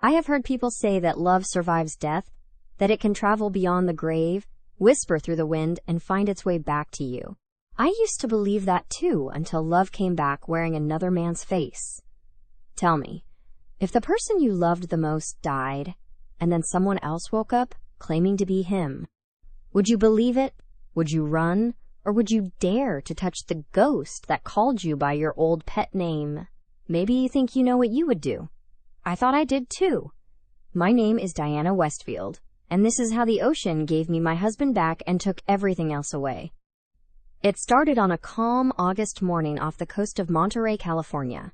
I have heard people say that love survives death, that it can travel beyond the grave, whisper through the wind, and find its way back to you. I used to believe that too until love came back wearing another man's face. Tell me, if the person you loved the most died, and then someone else woke up claiming to be him, would you believe it? Would you run? Or would you dare to touch the ghost that called you by your old pet name? Maybe you think you know what you would do. I thought I did too. My name is Diana Westfield, and this is how the ocean gave me my husband back and took everything else away. It started on a calm August morning off the coast of Monterey, California.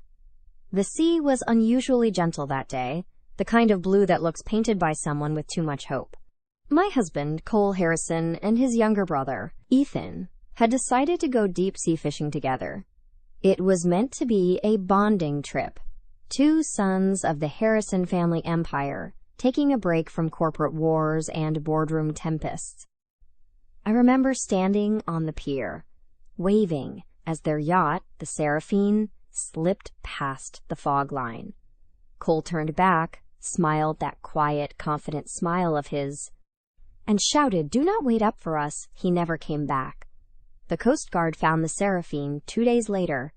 The sea was unusually gentle that day, the kind of blue that looks painted by someone with too much hope. My husband, Cole Harrison, and his younger brother, Ethan, had decided to go deep-sea fishing together. It was meant to be a bonding trip. Two sons of the Harrison family empire, taking a break from corporate wars and boardroom tempests. I remember standing on the pier, waving as their yacht, the Seraphine, slipped past the fog line. Cole turned back, smiled that quiet, confident smile of his, and shouted, "Do not wait up for us." He never came back. The Coast Guard found the Seraphine 2 days later,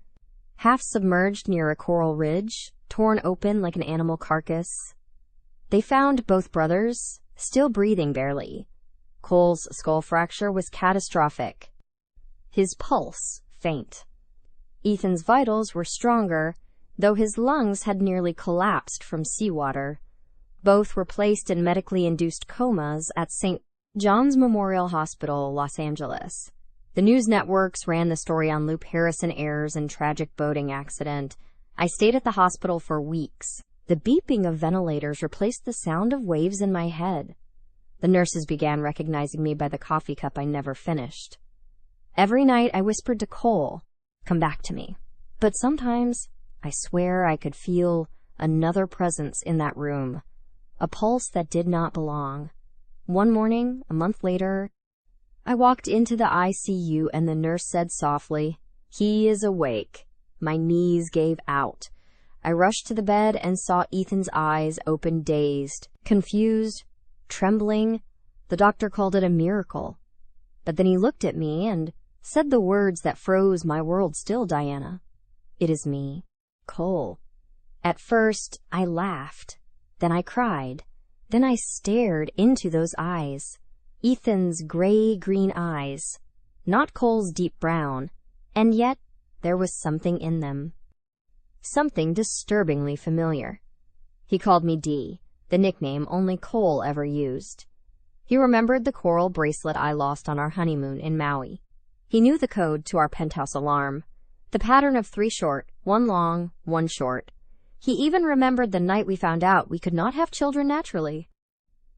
half submerged near a coral ridge, torn open like an animal carcass. They found both brothers, still breathing barely. Cole's skull fracture was catastrophic. His pulse faint. Ethan's vitals were stronger, though his lungs had nearly collapsed from seawater. Both were placed in medically induced comas at St. John's Memorial Hospital, Los Angeles. The news networks ran the story on Loop Harrison Ayers and tragic boating accident. I stayed at the hospital for weeks. The beeping of ventilators replaced the sound of waves in my head. The nurses began recognizing me by the coffee cup I never finished. Every night I whispered to Cole, "Come back to me." But sometimes, I swear I could feel another presence in that room, a pulse that did not belong. One morning, a month later, I walked into the ICU and the nurse said softly, "He is awake." My knees gave out. I rushed to the bed and saw Ethan's eyes open, dazed, confused, trembling. The doctor called it a miracle. But then he looked at me and said the words that froze my world still, "Diana, it is me, Cole." At first, I laughed. Then I cried. Then I stared into those eyes. Ethan's gray-green eyes, not Cole's deep brown, and yet there was something in them. Something disturbingly familiar. He called me Dee, the nickname only Cole ever used. He remembered the coral bracelet I lost on our honeymoon in Maui. He knew the code to our penthouse alarm, the pattern of 3 short, 1 long, 1 short. He even remembered the night we found out we could not have children naturally,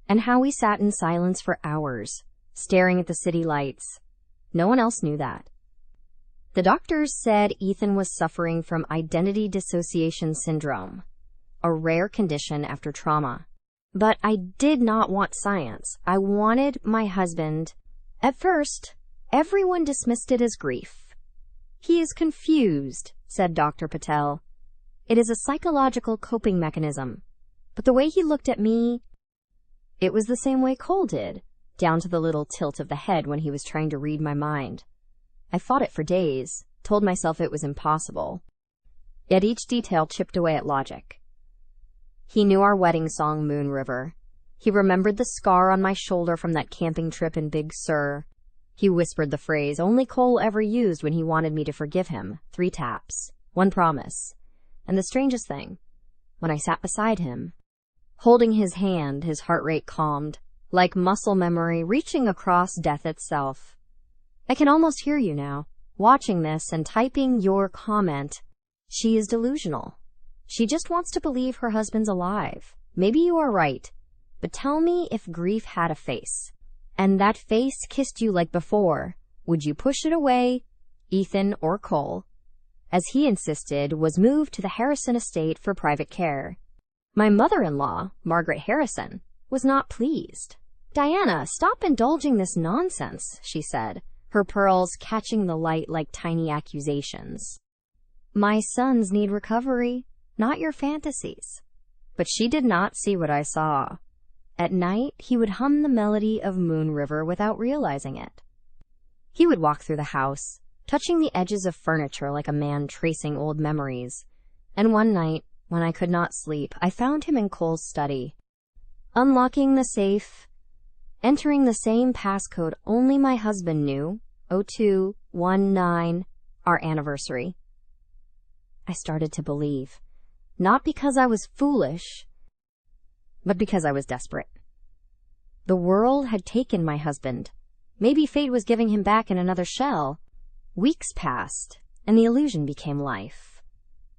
and how we sat in silence for hours, staring at the city lights. No one else knew that. The doctors said Ethan was suffering from identity dissociation syndrome, a rare condition after trauma. But I did not want science. I wanted my husband. At first, everyone dismissed it as grief. "He is confused," said Dr. Patel. "It is a psychological coping mechanism." But the way he looked at me, it was the same way Cole did, down to the little tilt of the head when he was trying to read my mind. I fought it for days, told myself it was impossible. Yet each detail chipped away at logic. He knew our wedding song, Moon River. He remembered the scar on my shoulder from that camping trip in Big Sur. He whispered the phrase only Cole ever used when he wanted me to forgive him, 3 taps, 1 promise. And the strangest thing, when I sat beside him, holding his hand, his heart rate calmed, like muscle memory reaching across death itself. I can almost hear you now, watching this and typing your comment. "She is delusional. She just wants to believe her husband's alive." Maybe you are right, but tell me if grief had a face, and that face kissed you like before, would you push it away? Ethan or Cole, as he insisted, was moved to the Harrison estate for private care. My mother-in-law, Margaret Harrison, was not pleased. "Diana, stop indulging this nonsense," she said, her pearls catching the light like tiny accusations. "My sons need recovery, not your fantasies." But she did not see what I saw. At night, he would hum the melody of Moon River without realizing it. He would walk through the house, touching the edges of furniture like a man tracing old memories. And one night, when I could not sleep, I found him in Cole's study, unlocking the safe, entering the same passcode only my husband knew, 0219, our anniversary. I started to believe, not because I was foolish, but because I was desperate. The world had taken my husband. Maybe fate was giving him back in another shell. Weeks passed, and the illusion became life.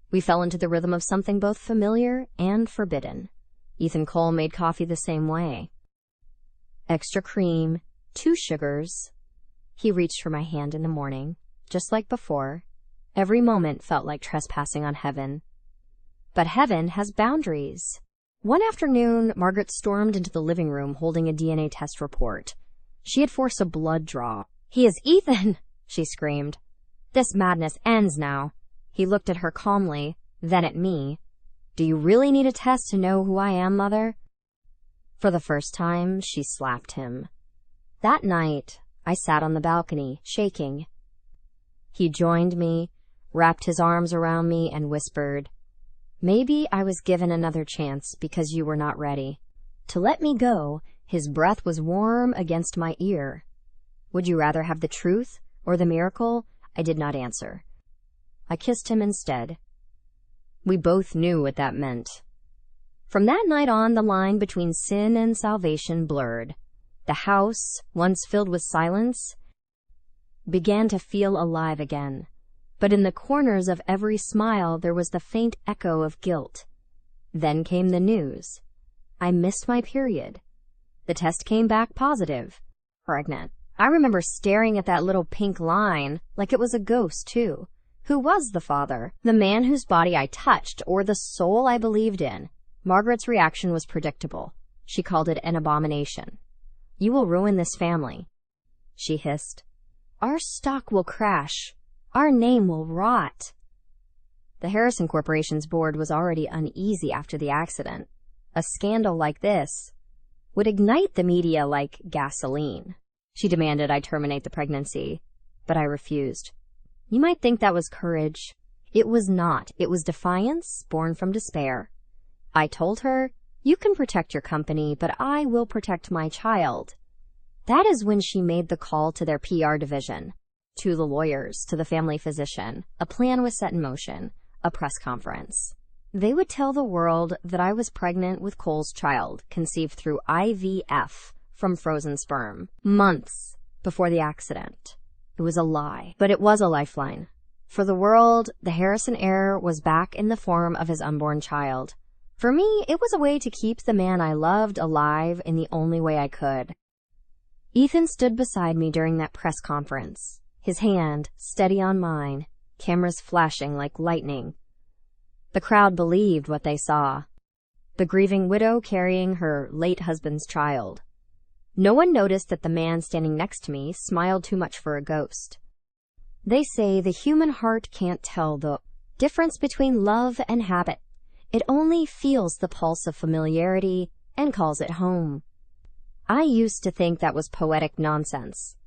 We fell into the rhythm of something both familiar and forbidden. Ethan Cole made coffee the same way. Extra cream, 2 sugars. He reached for my hand in the morning, just like before. Every moment felt like trespassing on heaven. But heaven has boundaries. One afternoon, Margaret stormed into the living room holding a DNA test report. She had forced a blood draw. "He is Ethan!" she screamed. "This madness ends now." He looked at her calmly, then at me. "Do you really need a test to know who I am, Mother?" For the first time, she slapped him. That night, I sat on the balcony, shaking. He joined me, wrapped his arms around me, and whispered, "Maybe I was given another chance because you were not ready." To let me go, his breath was warm against my ear. "Would you rather have the truth or the miracle?" I did not answer. I kissed him instead. We both knew what that meant. From that night on, the line between sin and salvation blurred. The house, once filled with silence, began to feel alive again. But in the corners of every smile there was the faint echo of guilt. Then came the news. I missed my period. The test came back positive. Pregnant. I remember staring at that little pink line like it was a ghost, too. Who was the father? The man whose body I touched, or the soul I believed in? Margaret's reaction was predictable. She called it an abomination. "You will ruin this family," she hissed. "Our stock will crash. Our name will rot." The Harrison Corporation's board was already uneasy after the accident. A scandal like this would ignite the media like gasoline. She demanded I terminate the pregnancy, but I refused. You might think that was courage. It was not. It was defiance born from despair. I told her, "You can protect your company, but I will protect my child." That is when she made the call to their PR division, to the lawyers, to the family physician. A plan was set in motion, a press conference. They would tell the world that I was pregnant with Cole's child, conceived through IVF from frozen sperm, months before the accident. It was a lie, but it was a lifeline. For the world, the Harrison heir was back in the form of his unborn child. For me, it was a way to keep the man I loved alive in the only way I could. Ethan stood beside me during that press conference, his hand steady on mine, cameras flashing like lightning. The crowd believed what they saw. The grieving widow carrying her late husband's child. No one noticed that the man standing next to me smiled too much for a ghost. They say the human heart can't tell the difference between love and habit. It only feels the pulse of familiarity and calls it home. I used to think that was poetic nonsense,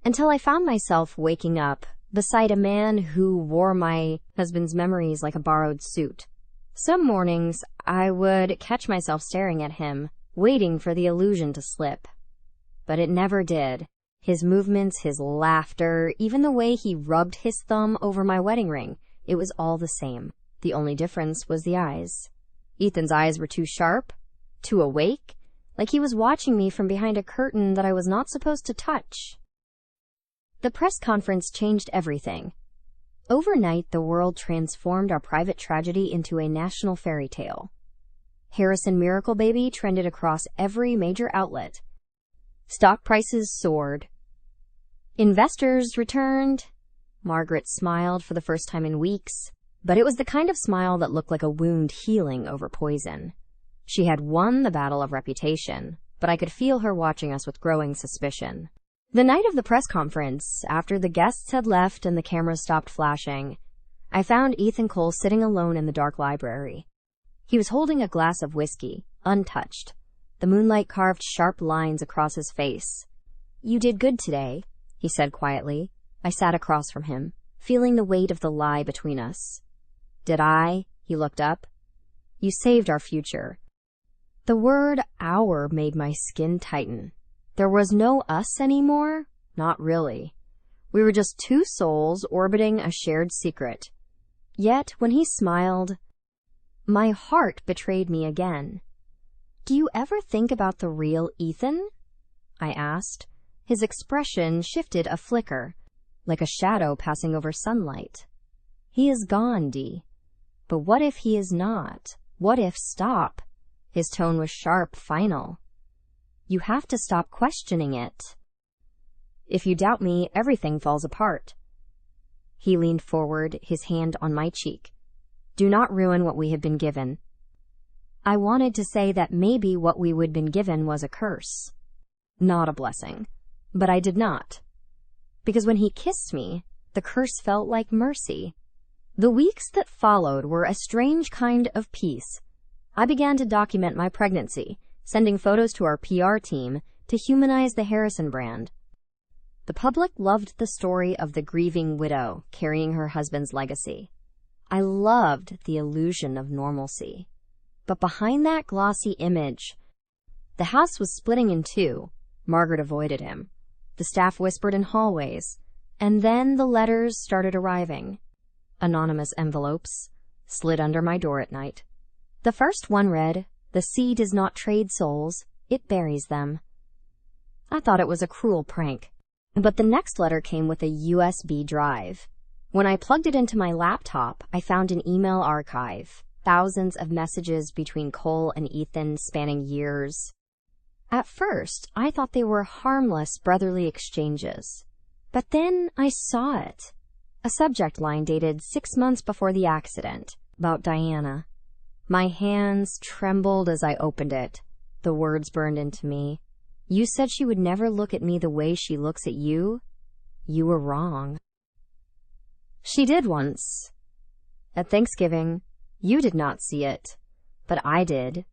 until I found myself waking up beside a man who wore my husband's memories like a borrowed suit. Some mornings, I would catch myself staring at him, waiting for the illusion to slip. But it never did. His movements, his laughter, even the way he rubbed his thumb over my wedding ring, it was all the same. The only difference was the eyes. Ethan's eyes were too sharp, too awake, like he was watching me from behind a curtain that I was not supposed to touch. The press conference changed everything. Overnight, the world transformed our private tragedy into a national fairy tale. Harrison Miracle Baby trended across every major outlet. Stock prices soared. Investors returned. Margaret smiled for the first time in weeks, but it was the kind of smile that looked like a wound healing over poison. She had won the battle of reputation, but I could feel her watching us with growing suspicion. The night of the press conference, after the guests had left and the cameras stopped flashing, I found Ethan Cole sitting alone in the dark library. He was holding a glass of whiskey, untouched. The moonlight carved sharp lines across his face. "You did good today," he said quietly. I sat across from him, feeling the weight of the lie between us. "Did I?" He looked up. "You saved our future." The word "our" made my skin tighten. There was no us anymore? Not really. We were just two souls orbiting a shared secret. Yet, when he smiled, my heart betrayed me again. "Do you ever think about the real Ethan?" I asked. His expression shifted a flicker, like a shadow passing over sunlight. "He is gone, Dee. But what if he is not? What if stop?" His tone was sharp, final. "You have to stop questioning it. If you doubt me, everything falls apart." He leaned forward, his hand on my cheek. "Do not ruin what we have been given." I wanted to say that maybe what we would been given was a curse, not a blessing, but I did not. Because when he kissed me, the curse felt like mercy. The weeks that followed were a strange kind of peace. I began to document my pregnancy, sending photos to our PR team to humanize the Harrison brand. The public loved the story of the grieving widow carrying her husband's legacy. I loved the illusion of normalcy. But behind that glossy image, the house was splitting in two. Margaret avoided him. The staff whispered in hallways, and then the letters started arriving. Anonymous envelopes slid under my door at night. The first one read, "The sea does not trade souls, it buries them." I thought it was a cruel prank. But the next letter came with a USB drive. When I plugged it into my laptop, I found an email archive, thousands of messages between Cole and Ethan spanning years. At first, I thought they were harmless brotherly exchanges. But then I saw it. A subject line dated 6 months before the accident, about Diana. My hands trembled as I opened it. The words burned into me. "You said she would never look at me the way she looks at you. You were wrong." She did once. At Thanksgiving, you did not see it, but I did.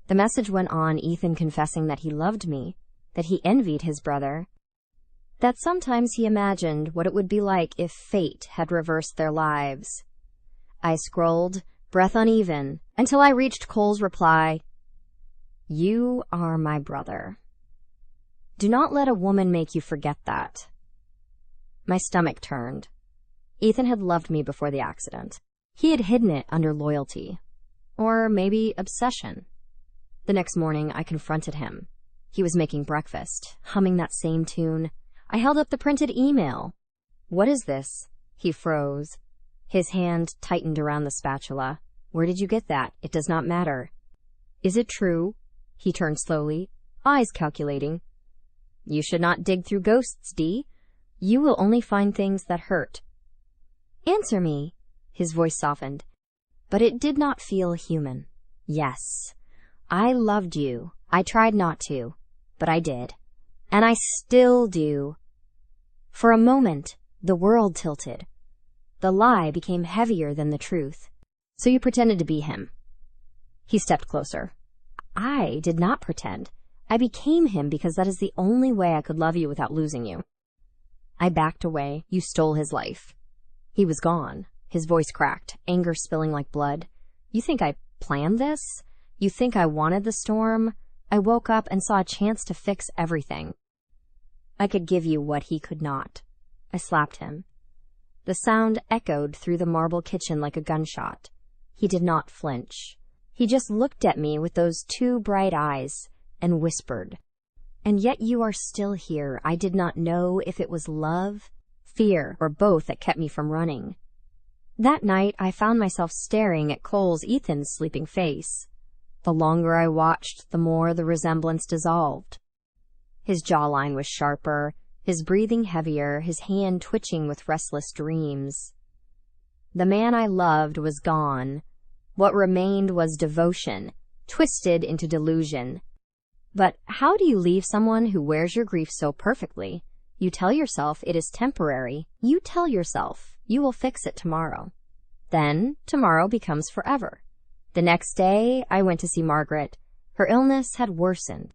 The message went on, Ethan confessing that he loved me, that he envied his brother, that sometimes he imagined what it would be like if fate had reversed their lives. I scrolled, breath uneven, until I reached Cole's reply, "You are my brother. Do not let a woman make you forget that." My stomach turned. Ethan had loved me before the accident. He had hidden it under loyalty. Or maybe obsession. The next morning, I confronted him. He was making breakfast, humming that same tune. I held up the printed email. "What is this?" He froze. His hand tightened around the spatula. "Where did you get that? It does not matter." "Is it true?" He turned slowly, eyes calculating. "You should not dig through ghosts, Dee. You will only find things that hurt." "Answer me." His voice softened, but it did not feel human. "Yes, I loved you. I tried not to, but I did. And I still do." For a moment, the world tilted. The lie became heavier than the truth. "So you pretended to be him." He stepped closer. "I did not pretend. I became him because that is the only way I could love you without losing you." I backed away. "You stole his life." He was gone. His voice cracked, anger spilling like blood. "You think I planned this? You think I wanted the storm? I woke up and saw a chance to fix everything. I could give you what he could not." I slapped him. The sound echoed through the marble kitchen like a gunshot. He did not flinch. He just looked at me with those two bright eyes and whispered, "And yet you are still here. I did not know if it was love, fear, or both that kept me from running." That night, I found myself staring at Cole's Ethan's sleeping face. The longer I watched, the more the resemblance dissolved. His jawline was sharper, his breathing heavier, his hand twitching with restless dreams. The man I loved was gone. What remained was devotion, twisted into delusion. But how do you leave someone who wears your grief so perfectly? You tell yourself it is temporary. You tell yourself you will fix it tomorrow. Then tomorrow becomes forever. The next day, I went to see Margaret. Her illness had worsened.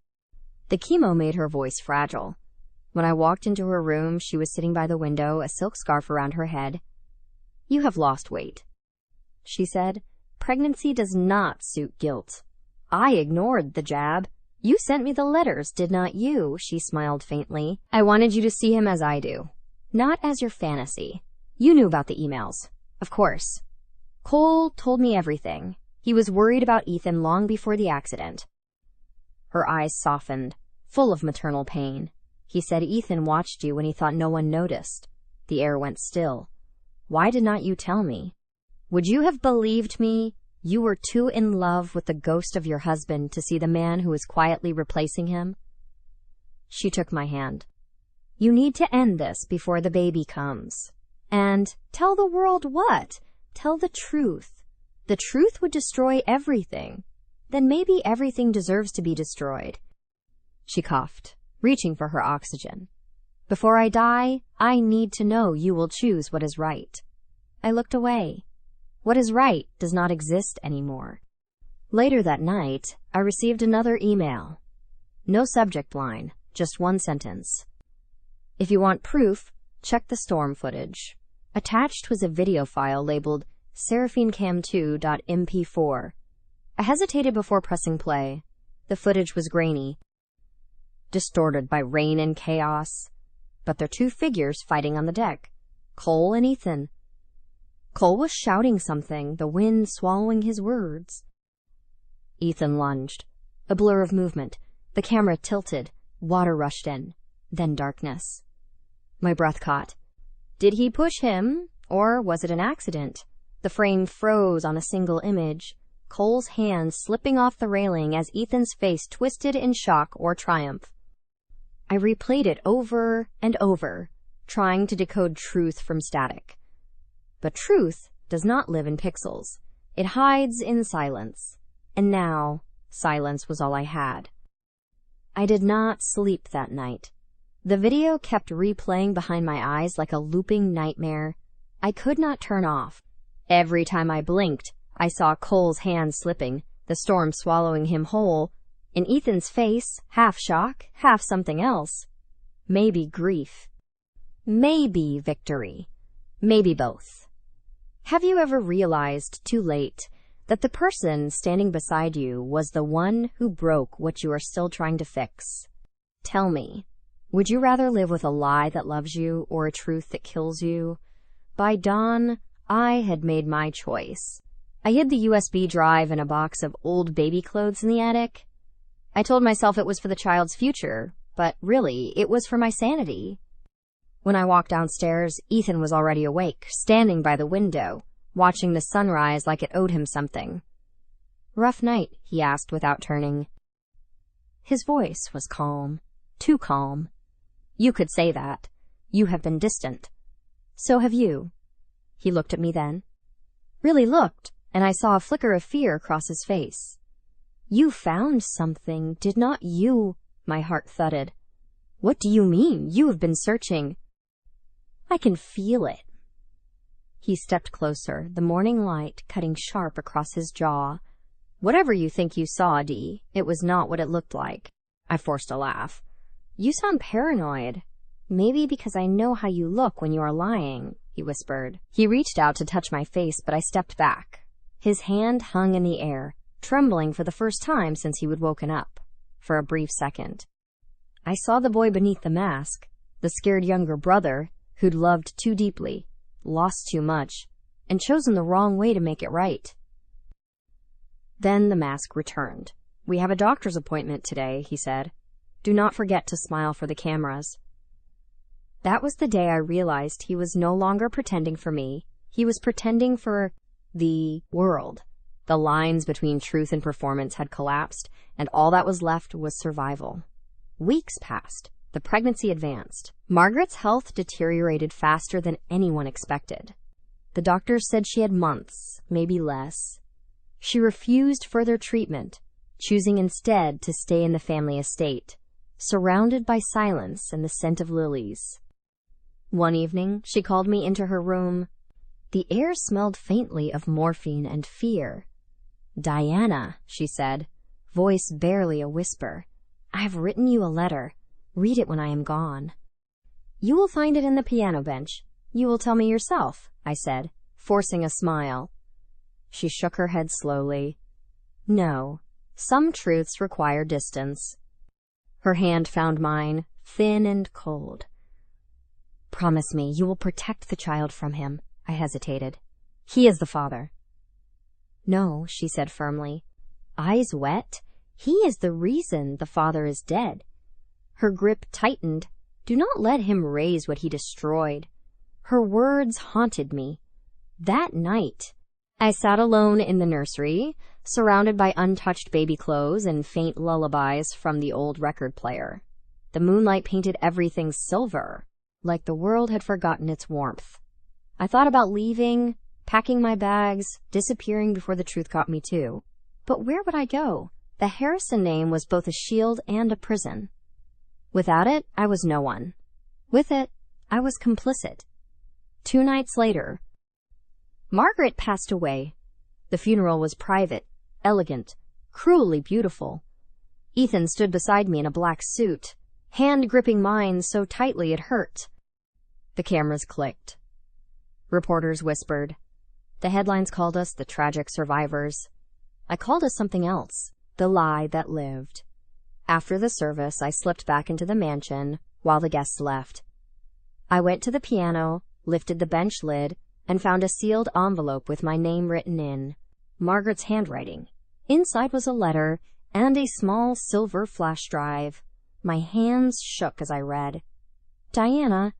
The chemo made her voice fragile. When I walked into her room, she was sitting by the window, a silk scarf around her head. "You have lost weight," she said. "Pregnancy does not suit guilt." I ignored the jab. "You sent me the letters, did not you?" She smiled faintly. "I wanted you to see him as I do, not as your fantasy. You knew about the emails, of course. Cole told me everything. He was worried about Ethan long before the accident." Her eyes softened, full of maternal pain. "He said Ethan watched you when he thought no one noticed." The air went still. "Why did not you tell me? Would you have believed me? You were too in love with the ghost of your husband to see the man who was quietly replacing him." She took my hand. "You need to end this before the baby comes. And tell the world what? Tell the truth. The truth would destroy everything. Then maybe everything deserves to be destroyed." She coughed, reaching for her oxygen. "Before I die, I need to know you will choose what is right." I looked away. What is right does not exist anymore. Later that night, I received another email. No subject line, just one sentence. "If you want proof, check the storm footage." Attached was a video file labeled seraphinecam2.mp4. I hesitated before pressing play. The footage was grainy, distorted by rain and chaos. But there were two figures fighting on the deck, Cole and Ethan. Cole was shouting something, the wind swallowing his words. Ethan lunged. A blur of movement. The camera tilted. Water rushed in. Then darkness. My breath caught. Did he push him, or was it an accident? The frame froze on a single image, Cole's hand slipping off the railing as Ethan's face twisted in shock or triumph. I replayed it over and over, trying to decode truth from static. But truth does not live in pixels. It hides in silence. And now, silence was all I had. I did not sleep that night. The video kept replaying behind my eyes like a looping nightmare. I could not turn off. Every time I blinked, I saw Cole's hand slipping, the storm swallowing him whole. In Ethan's face, half shock, half something else. Maybe grief. Maybe victory. Maybe both. Have you ever realized, too late, that the person standing beside you was the one who broke what you are still trying to fix? Tell me, would you rather live with a lie that loves you or a truth that kills you? By dawn, I had made my choice. I hid the USB drive in a box of old baby clothes in the attic. I told myself it was for the child's future, but really, it was for my sanity. When I walked downstairs, Ethan was already awake, standing by the window, watching the sunrise like it owed him something. "Rough night?" he asked without turning. His voice was calm, too calm. "You could say that. You have been distant. So have you." He looked at me then. Really looked, and I saw a flicker of fear cross his face. "You found something, did not you?" My heart thudded. "What do you mean? You have been searching." "I can feel it." He stepped closer, the morning light cutting sharp across his jaw. "Whatever you think you saw, Dee, it was not what it looked like." I forced a laugh. "You sound paranoid." "Maybe because I know how you look when you are lying," he whispered. He reached out to touch my face, but I stepped back. His hand hung in the air, trembling for the first time since he had woken up. For a brief second, I saw the boy beneath the mask, the scared younger brother who'd loved too deeply, lost too much, and chosen the wrong way to make it right. Then the mask returned. "We have a doctor's appointment today," he said. "Do not forget to smile for the cameras." That was the day I realized he was no longer pretending for me. He was pretending for the world. The lines between truth and performance had collapsed, and all that was left was survival. Weeks passed. The pregnancy advanced. Margaret's health deteriorated faster than anyone expected. The doctors said she had months, maybe less. She refused further treatment, choosing instead to stay in the family estate, surrounded by silence and the scent of lilies. One evening, she called me into her room. The air smelled faintly of morphine and fear. "Diana," she said, voice barely a whisper, "I have written you a letter. Read it when I am gone." "You will find it in the piano bench. You will tell me yourself," I said, forcing a smile. She shook her head slowly. "No, some truths require distance." Her hand found mine, thin and cold. "Promise me you will protect the child from him," I hesitated. "He is the father." "No," she said firmly. Eyes wet. "He is the reason the father is dead." Her grip tightened. "Do not let him raise what he destroyed." Her words haunted me. That night, I sat alone in the nursery, surrounded by untouched baby clothes and faint lullabies from the old record player. The moonlight painted everything silver, like the world had forgotten its warmth. I thought about leaving, packing my bags, disappearing before the truth caught me too. But where would I go? The Harrison name was both a shield and a prison. Without it, I was no one. With it, I was complicit. 2 nights later, Margaret passed away. The funeral was private, elegant, cruelly beautiful. Ethan stood beside me in a black suit, hand gripping mine so tightly it hurt. The cameras clicked. Reporters whispered. The headlines called us the tragic survivors. I called us something else, the lie that lived. After the service, I slipped back into the mansion while the guests left. I went to the piano, lifted the bench lid, and found a sealed envelope with my name written in, Margaret's handwriting. Inside was a letter and a small silver flash drive. My hands shook as I read. "Diana,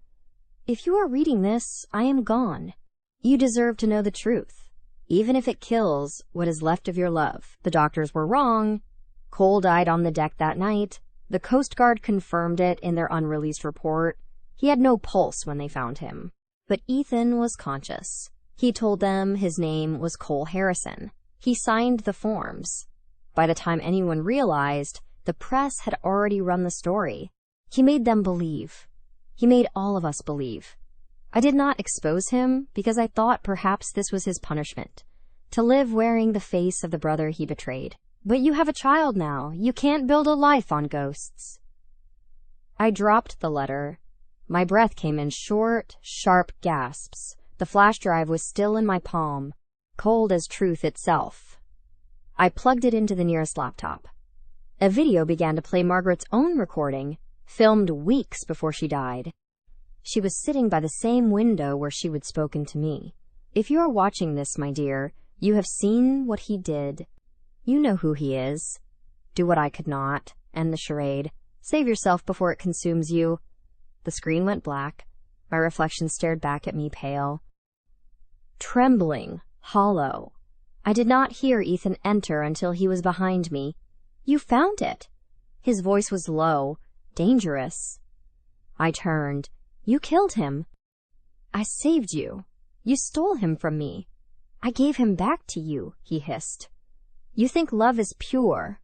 if you are reading this, I am gone. You deserve to know the truth, even if it kills what is left of your love. The doctors were wrong. Cole died on the deck that night. The Coast Guard confirmed it in their unreleased report. He had no pulse when they found him. But Ethan was conscious. He told them his name was Cole Harrison. He signed the forms. By the time anyone realized, the press had already run the story. He made them believe. He made all of us believe. I did not expose him because I thought perhaps this was his punishment, to live wearing the face of the brother he betrayed. But you have a child now. You can't build a life on ghosts. I dropped the letter. My breath came in short, sharp gasps. The flash drive was still in my palm, cold as truth itself. I plugged it into the nearest laptop. A video began to play Margaret's own recording, filmed weeks before she died. She was sitting by the same window where she would spoken to me. If you are watching this, my dear, you have seen what he did. You know who he is. Do what I could not. End the charade. Save yourself before it consumes you. The screen went black. My reflection stared back at me, pale, trembling, hollow. I did not hear Ethan enter until he was behind me. You found it. His voice was low, dangerous. I turned. You killed him. I saved you. You stole him from me. I gave him back to you, he hissed. You think love is pure.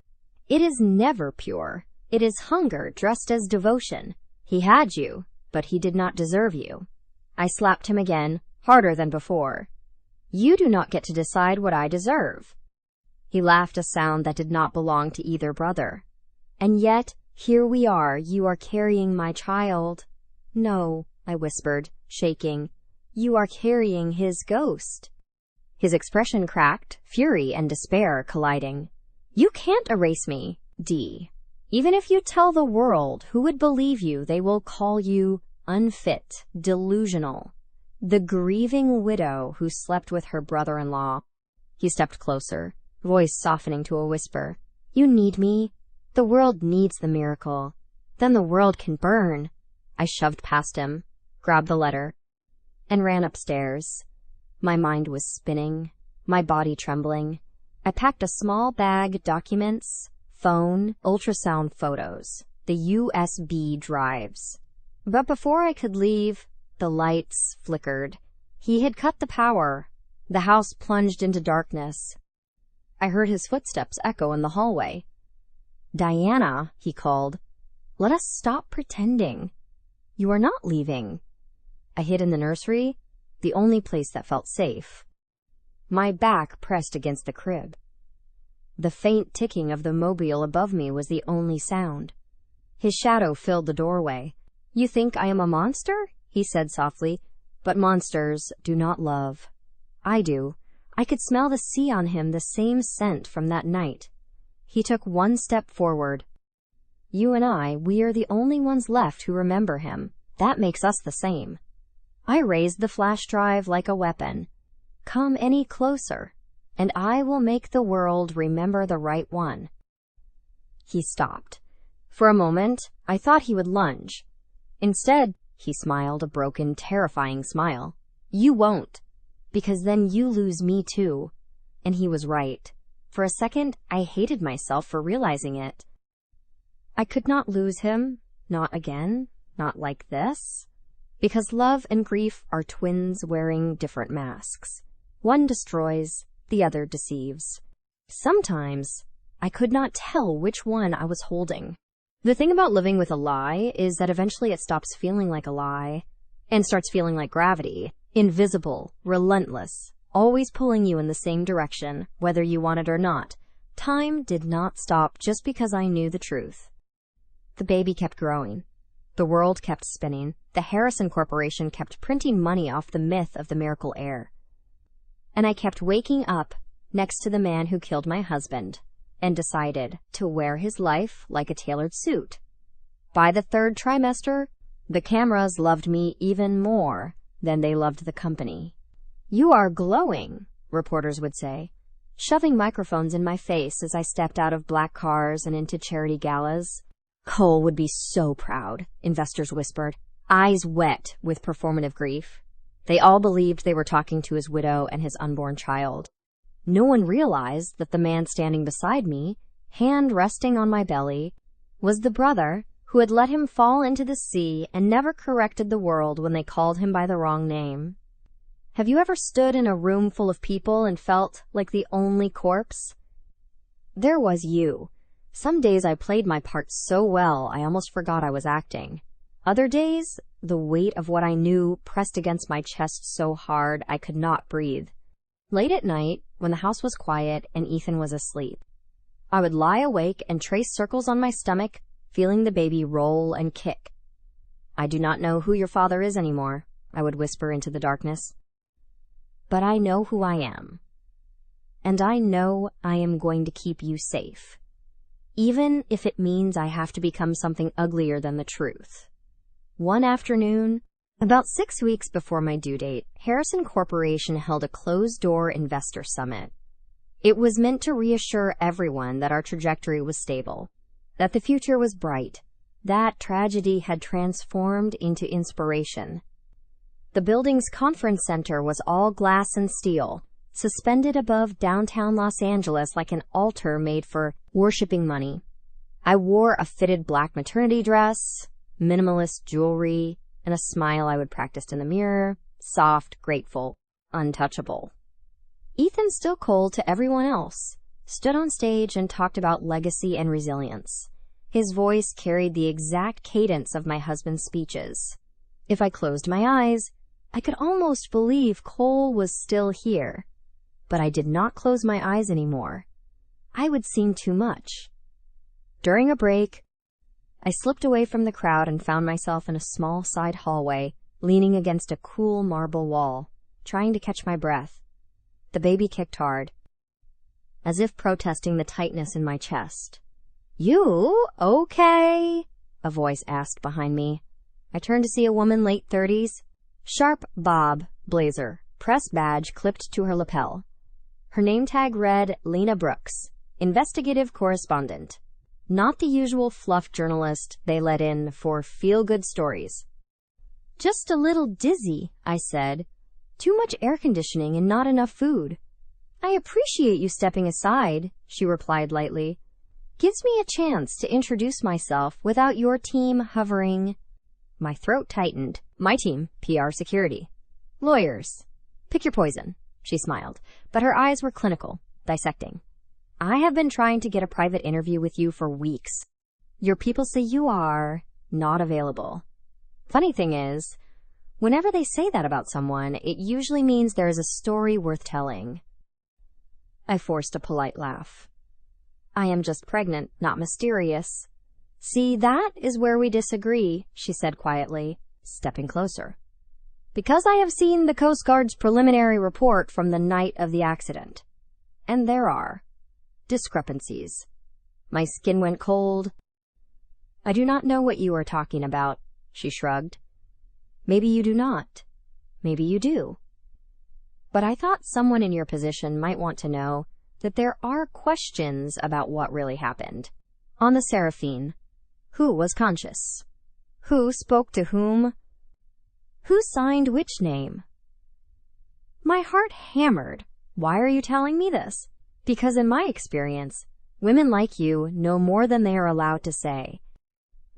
It is never pure. It is hunger dressed as devotion. He had you, but he did not deserve you. I slapped him again, harder than before. You do not get to decide what I deserve. He laughed, a sound that did not belong to either brother. And yet, here we are, you are carrying my child. No, I whispered, shaking. You are carrying his ghost. His expression cracked, fury and despair colliding. You can't erase me, Dee. Even if you tell the world who would believe you, they will call you unfit, delusional, the grieving widow who slept with her brother-in-law. He stepped closer, voice softening to a whisper. You need me. The world needs the miracle. Then the world can burn. I shoved past him, grabbed the letter, and ran upstairs. My mind was spinning, my body trembling. I packed a small bag, documents, phone, ultrasound photos, the USB drives. But before I could leave, the lights flickered. He had cut the power. The house plunged into darkness. I heard his footsteps echo in the hallway. Diana, he called. Let us stop pretending. You are not leaving. I hid in the nursery, the only place that felt safe. My back pressed against the crib. The faint ticking of the mobile above me was the only sound. His shadow filled the doorway. "You think I am a monster?" he said softly. "But monsters do not love. I do." I could smell the sea on him, the same scent from that night. He took one step forward. "You and we are the only ones left who remember him. That makes us the same." I raised the flash drive like a weapon. "Come any closer, and I will make the world remember the right one." He stopped. For a moment, I thought he would lunge. Instead, he smiled a broken, terrifying smile. "You won't, because then you lose me too." And he was right. For a second, I hated myself for realizing it. I could not lose him, not again, not like this. Because love and grief are twins wearing different masks. One destroys, the other deceives. Sometimes, I could not tell which one I was holding. The thing about living with a lie is that eventually it stops feeling like a lie and starts feeling like gravity, invisible, relentless, always pulling you in the same direction, whether you want it or not. Time did not stop just because I knew the truth. The baby kept growing. The world kept spinning. The Harrison Corporation kept printing money off the myth of the miracle heir. And I kept waking up next to the man who killed my husband and decided to wear his life like a tailored suit. By the third trimester, the cameras loved me even more than they loved the company. "You are glowing," reporters would say, shoving microphones in my face as I stepped out of black cars and into charity galas. "Cole would be so proud," investors whispered, eyes wet with performative grief. They all believed they were talking to his widow and his unborn child. No one realized that the man standing beside me, hand resting on my belly, was the brother who had let him fall into the sea and never corrected the world when they called him by the wrong name. Have you ever stood in a room full of people and felt like the only corpse? There was you. Some days I played my part so well I almost forgot I was acting. Other days, the weight of what I knew pressed against my chest so hard I could not breathe. Late at night, when the house was quiet and Ethan was asleep, I would lie awake and trace circles on my stomach, feeling the baby roll and kick. "I do not know who your father is anymore," I would whisper into the darkness. "But I know who I am. And I know I am going to keep you safe. Even if it means I have to become something uglier than the truth." One afternoon, about 6 weeks before my due date, Harrison Corporation held a closed-door investor summit. It was meant to reassure everyone that our trajectory was stable, that the future was bright, that tragedy had transformed into inspiration. The building's conference center was all glass and steel, suspended above downtown Los Angeles like an altar made for worshiping money. I wore a fitted black maternity dress, minimalist jewelry, and a smile I would practice in the mirror, soft, grateful, untouchable. Ethan, still cold to everyone else, stood on stage and talked about legacy and resilience. His voice carried the exact cadence of my husband's speeches. If I closed my eyes, I could almost believe Cole was still here. But I did not close my eyes anymore. I would seem too much. During a break, I slipped away from the crowd and found myself in a small side hallway, leaning against a cool marble wall, trying to catch my breath. The baby kicked hard, as if protesting the tightness in my chest. "You okay?" a voice asked behind me. I turned to see a woman late 30s, sharp bob blazer, press badge clipped to her lapel. Her name tag read Lena Brooks, investigative correspondent. Not the usual fluff journalist they let in for feel-good stories. "Just a little dizzy," I said. "Too much air conditioning and not enough food." "I appreciate you stepping aside," she replied lightly. "Gives me a chance to introduce myself without your team hovering." My throat tightened. "My team, PR security. Lawyers. Pick your poison," she smiled, but her eyes were clinical, dissecting. "I have been trying to get a private interview with you for weeks. Your people say you are not available." Funny thing is, whenever they say that about someone, it usually means there is a story worth telling. I forced a polite laugh. I am just pregnant, not mysterious. See, that is where we disagree, she said quietly, stepping closer. Because I have seen the Coast Guard's preliminary report from the night of the accident. And there are discrepancies. My skin went cold. I do not know what you are talking about, she shrugged. Maybe you do not. Maybe you do. But I thought someone in your position might want to know that there are questions about what really happened. On the Seraphine, who was conscious? Who spoke to whom? Who signed which name? My heart hammered. Why are you telling me this? Because in my experience, women like you know more than they are allowed to say.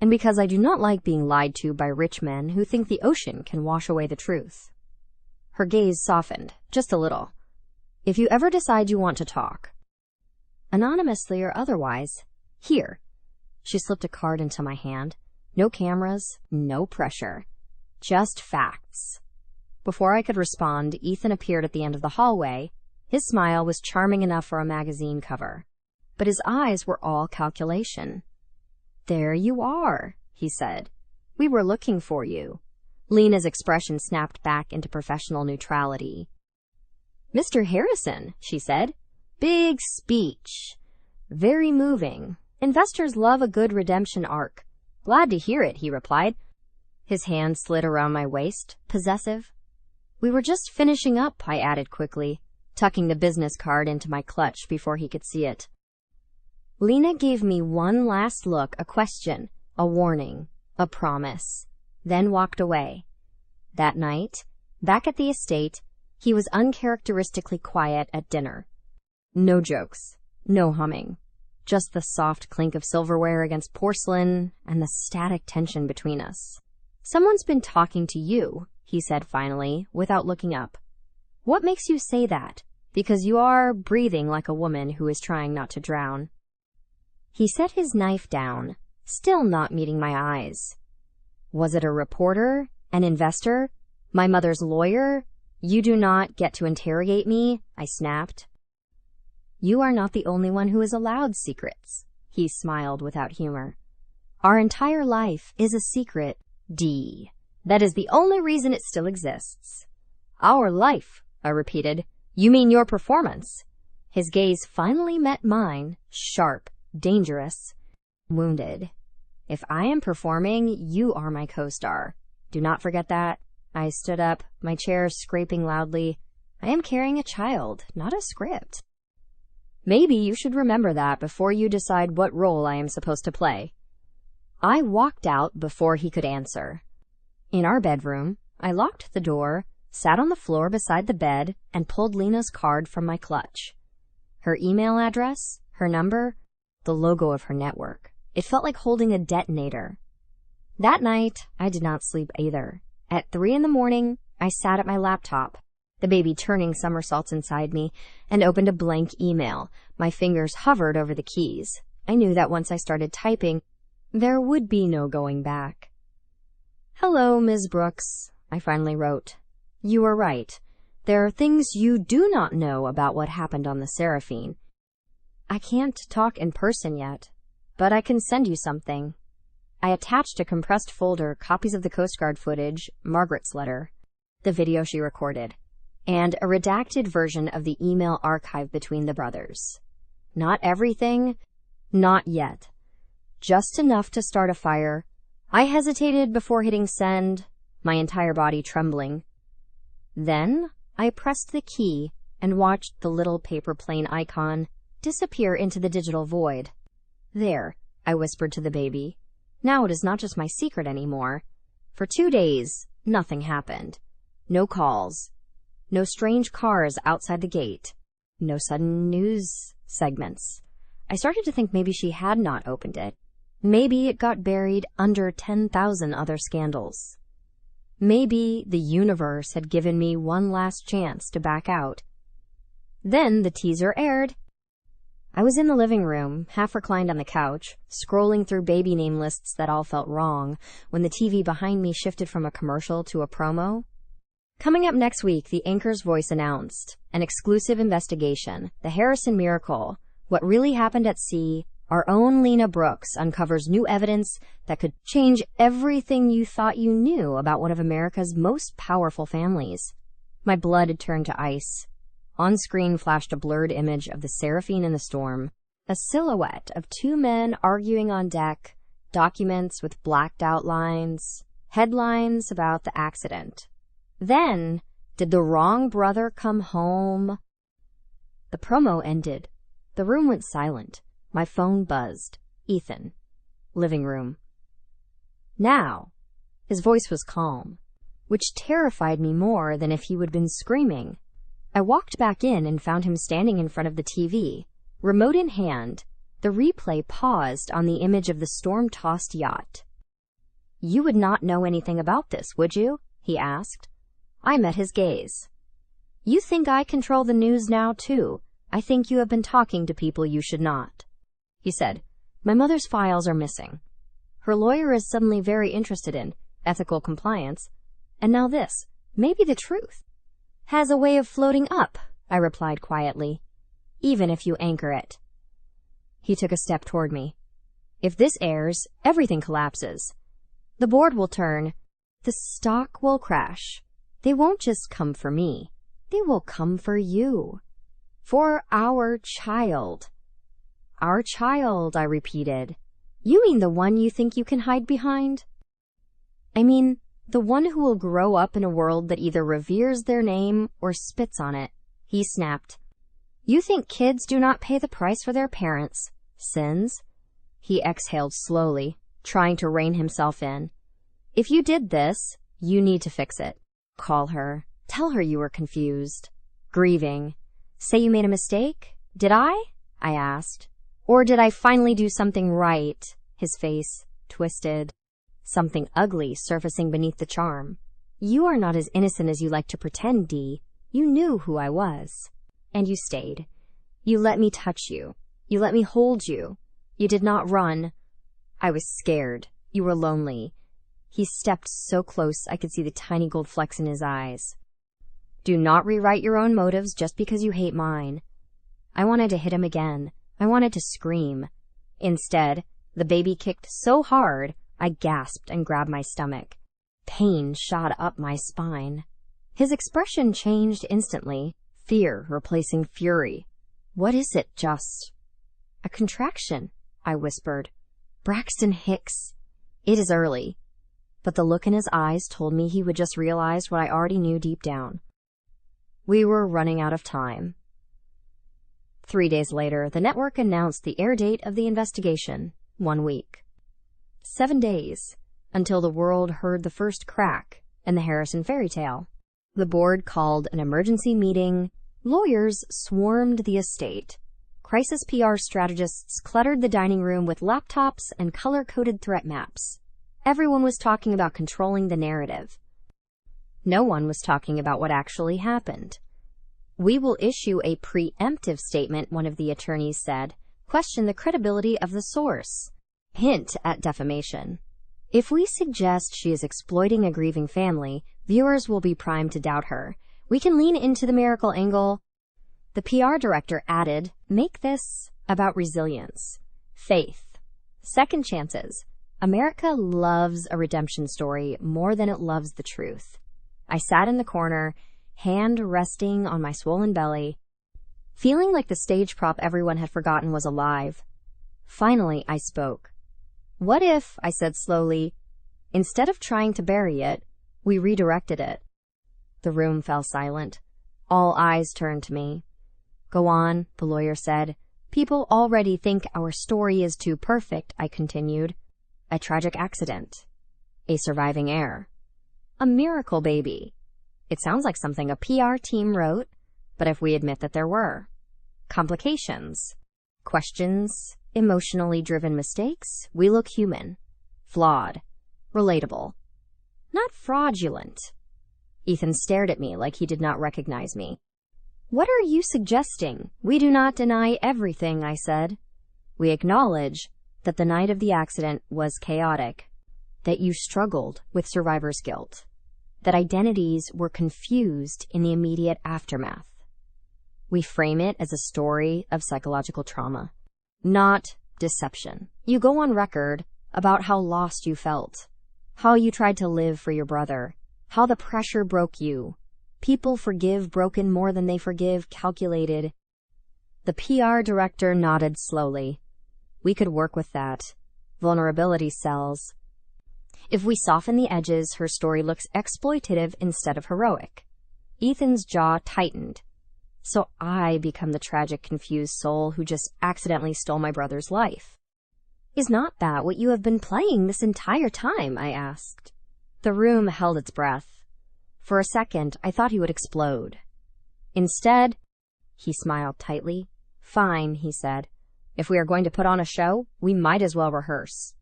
And because I do not like being lied to by rich men who think the ocean can wash away the truth. Her gaze softened, just a little. If you ever decide you want to talk, anonymously or otherwise, here. She slipped a card into my hand. No cameras, no pressure. Just facts. Before I could respond, Ethan appeared at the end of the hallway. His smile was charming enough for a magazine cover, but his eyes were all calculation. There you are, he said. We were looking for you. Lena's expression snapped back into professional neutrality. Mr. Harrison, she said. Big speech. Very moving. Investors love a good redemption arc. Glad to hear it, he replied. His hand slid around my waist, possessive. We were just finishing up, I added quickly, tucking the business card into my clutch before he could see it. Lena gave me one last look, a question, a warning, a promise, then walked away. That night, back at the estate, he was uncharacteristically quiet at dinner. No jokes, no humming, just the soft clink of silverware against porcelain and the static tension between us. Someone's been talking to you, he said finally, without looking up. What makes you say that? Because you are breathing like a woman who is trying not to drown. He set his knife down, still not meeting my eyes. Was it a reporter? An investor? My mother's lawyer? You do not get to interrogate me, I snapped. You are not the only one who is allowed secrets, he smiled without humor. Our entire life is a secret, D. That is the only reason it still exists. Our life, I repeated. You mean your performance? His gaze finally met mine, sharp, dangerous, wounded. If I am performing, you are my co-star. Do not forget that. I stood up, my chair scraping loudly. I am carrying a child, not a script. Maybe you should remember that before you decide what role I am supposed to play. I walked out before he could answer. In our bedroom, I locked the door, sat on the floor beside the bed, and pulled Lena's card from my clutch. Her email address, her number, the logo of her network. It felt like holding a detonator. That night, I did not sleep either. At 3 a.m, I sat at my laptop, the baby turning somersaults inside me, and opened a blank email. My fingers hovered over the keys. I knew that once I started typing, there would be no going back. Hello, Ms. Brooks, I finally wrote. You were right. There are things you do not know about what happened on the Seraphine. I can't talk in person yet, but I can send you something. I attached a compressed folder, copies of the Coast Guard footage, Margaret's letter, the video she recorded, and a redacted version of the email archive between the brothers. Not everything, not yet. Just enough to start a fire. I hesitated before hitting send, my entire body trembling. Then I pressed the key and watched the little paper plane icon disappear into the digital void. There, I whispered to the baby. Now it is not just my secret anymore. For 2 days, nothing happened. No calls. No strange cars outside the gate. No sudden news segments. I started to think maybe she had not opened it. Maybe it got buried under 10,000 other scandals. Maybe the universe had given me one last chance to back out. Then the teaser aired. I was in the living room, half reclined on the couch, scrolling through baby name lists that all felt wrong, when the TV behind me shifted from a commercial to a promo. Coming up next week, the anchor's voice announced, an exclusive investigation, the Harrison Miracle, What Really Happened at Sea, our own Lena Brooks uncovers new evidence that could change everything you thought you knew about one of America's most powerful families. My blood had turned to ice. On screen flashed a blurred image of the Seraphine in the storm, a silhouette of two men arguing on deck, documents with blacked out lines, headlines about the accident. Then, did the wrong brother come home? The promo ended. The room went silent. My phone buzzed. Ethan. Living room. Now. His voice was calm, which terrified me more than if he would have been screaming. I walked back in and found him standing in front of the TV, remote in hand. The replay paused on the image of the storm-tossed yacht. "You would not know anything about this, would you?" he asked. I met his gaze. "You think I control the news now, too. I think you have been talking to people you should not." He said, "My mother's files are missing. Her lawyer is suddenly very interested in ethical compliance. And now this, maybe the truth, has a way of floating up," I replied quietly, "even if you anchor it." He took a step toward me. "If this airs, everything collapses. The board will turn. The stock will crash. They won't just come for me. They will come for you. For our child." "Our child," I repeated. "You mean the one you think you can hide behind?" "I mean, the one who will grow up in a world that either reveres their name or spits on it." He snapped. "You think kids do not pay the price for their parents' sins?" He exhaled slowly, trying to rein himself in. "If you did this, you need to fix it. Call her. Tell her you were confused, grieving. Say you made a mistake? Did I asked. Or did I finally do something right?" His face twisted. Something ugly surfacing beneath the charm. "You are not as innocent as you like to pretend, Dee. You knew who I was. And you stayed. You let me touch you. You let me hold you. You did not run. I was scared. You were lonely." He stepped so close I could see the tiny gold flecks in his eyes. "Do not rewrite your own motives just because you hate mine." I wanted to hit him again. I wanted to scream. Instead, the baby kicked so hard, I gasped and grabbed my stomach. Pain shot up my spine. His expression changed instantly, fear replacing fury. "What is it, just?" "A contraction," I whispered. "Braxton Hicks." It is early. But the look in his eyes told me he would just realize what I already knew deep down. We were running out of time. 3 days later, the network announced the air date of the investigation, 1 week. 7 days, until the world heard the first crack in the Harrison fairy tale. The board called an emergency meeting. Lawyers swarmed the estate. Crisis PR strategists cluttered the dining room with laptops and color-coded threat maps. Everyone was talking about controlling the narrative. No one was talking about what actually happened. "We will issue a preemptive statement," one of the attorneys said. "Question the credibility of the source. Hint at defamation. If we suggest she is exploiting a grieving family, viewers will be primed to doubt her. We can lean into the miracle angle." The PR director added, "Make this about resilience, faith, second chances. America loves a redemption story more than it loves the truth." I sat in the corner, hand resting on my swollen belly, feeling like the stage prop everyone had forgotten was alive. Finally, I spoke. "What if," I said slowly, "instead of trying to bury it, we redirected it?" The room fell silent. All eyes turned to me. "Go on," the lawyer said. "People already think our story is too perfect," I continued. "A tragic accident. A surviving heir. A miracle baby. It sounds like something a PR team wrote, but if we admit that there were complications, questions, emotionally driven mistakes, we look human, flawed, relatable, not fraudulent." Ethan stared at me like he did not recognize me. "What are you suggesting?" "We do not deny everything," I said. "We acknowledge that the night of the accident was chaotic, that you struggled with survivor's guilt, that identities were confused in the immediate aftermath. We frame it as a story of psychological trauma, not deception. You go on record about how lost you felt, how you tried to live for your brother, how the pressure broke you. People forgive broken more than they forgive calculated. The PR director nodded slowly. We could work with that. Vulnerability sells. If we soften the edges, her story looks exploitative instead of heroic. Ethan's jaw tightened. So I become the tragic, confused soul who just accidentally stole my brother's life. Is not that what you have been playing this entire time? I asked. The room held its breath. For a second, I thought he would explode. Instead, he smiled tightly. Fine, he said. If we are going to put on a show, we might as well rehearse.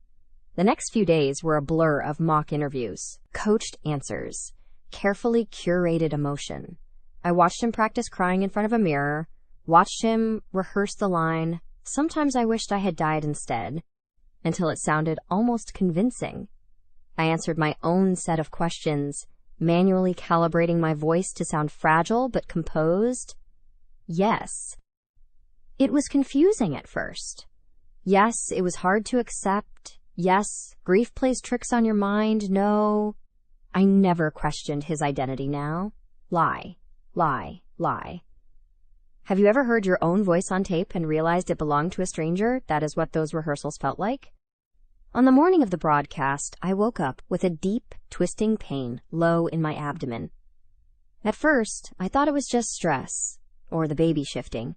The next few days were a blur of mock interviews, coached answers, carefully curated emotion. I watched him practice crying in front of a mirror, watched him rehearse the line, "Sometimes I wished I had died instead," until it sounded almost convincing. I answered my own set of questions, manually calibrating my voice to sound fragile but composed. Yes. It was confusing at first. Yes, it was hard to accept. Yes, grief plays tricks on your mind. No. I never questioned his identity now. Lie, lie, lie. Have you ever heard your own voice on tape and realized it belonged to a stranger? That is what those rehearsals felt like. On the morning of the broadcast, I woke up with a deep, twisting pain low in my abdomen. At first, I thought it was just stress, or the baby shifting.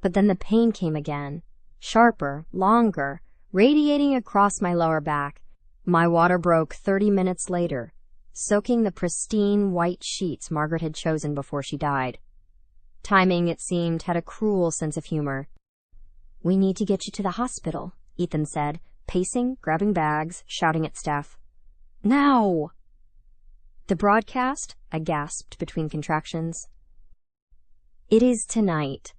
But then the pain came again, sharper, longer, radiating across my lower back. My water broke 30 minutes later, soaking the pristine white sheets Margaret had chosen before she died. Timing, it seemed, had a cruel sense of humor. "We need to get you to the hospital," Ethan said, pacing, grabbing bags, shouting at staff. "Now!" "The broadcast?" I gasped between contractions. "It is tonight."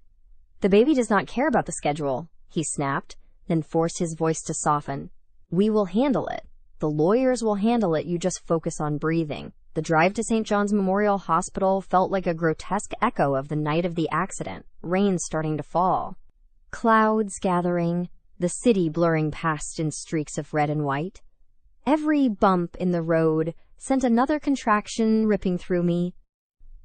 "The baby does not care about the schedule," he snapped, then forced his voice to soften. "We will handle it. The lawyers will handle it. You just focus on breathing." The drive to St. John's Memorial Hospital felt like a grotesque echo of the night of the accident, rain starting to fall. Clouds gathering, the city blurring past in streaks of red and white. Every bump in the road sent another contraction ripping through me.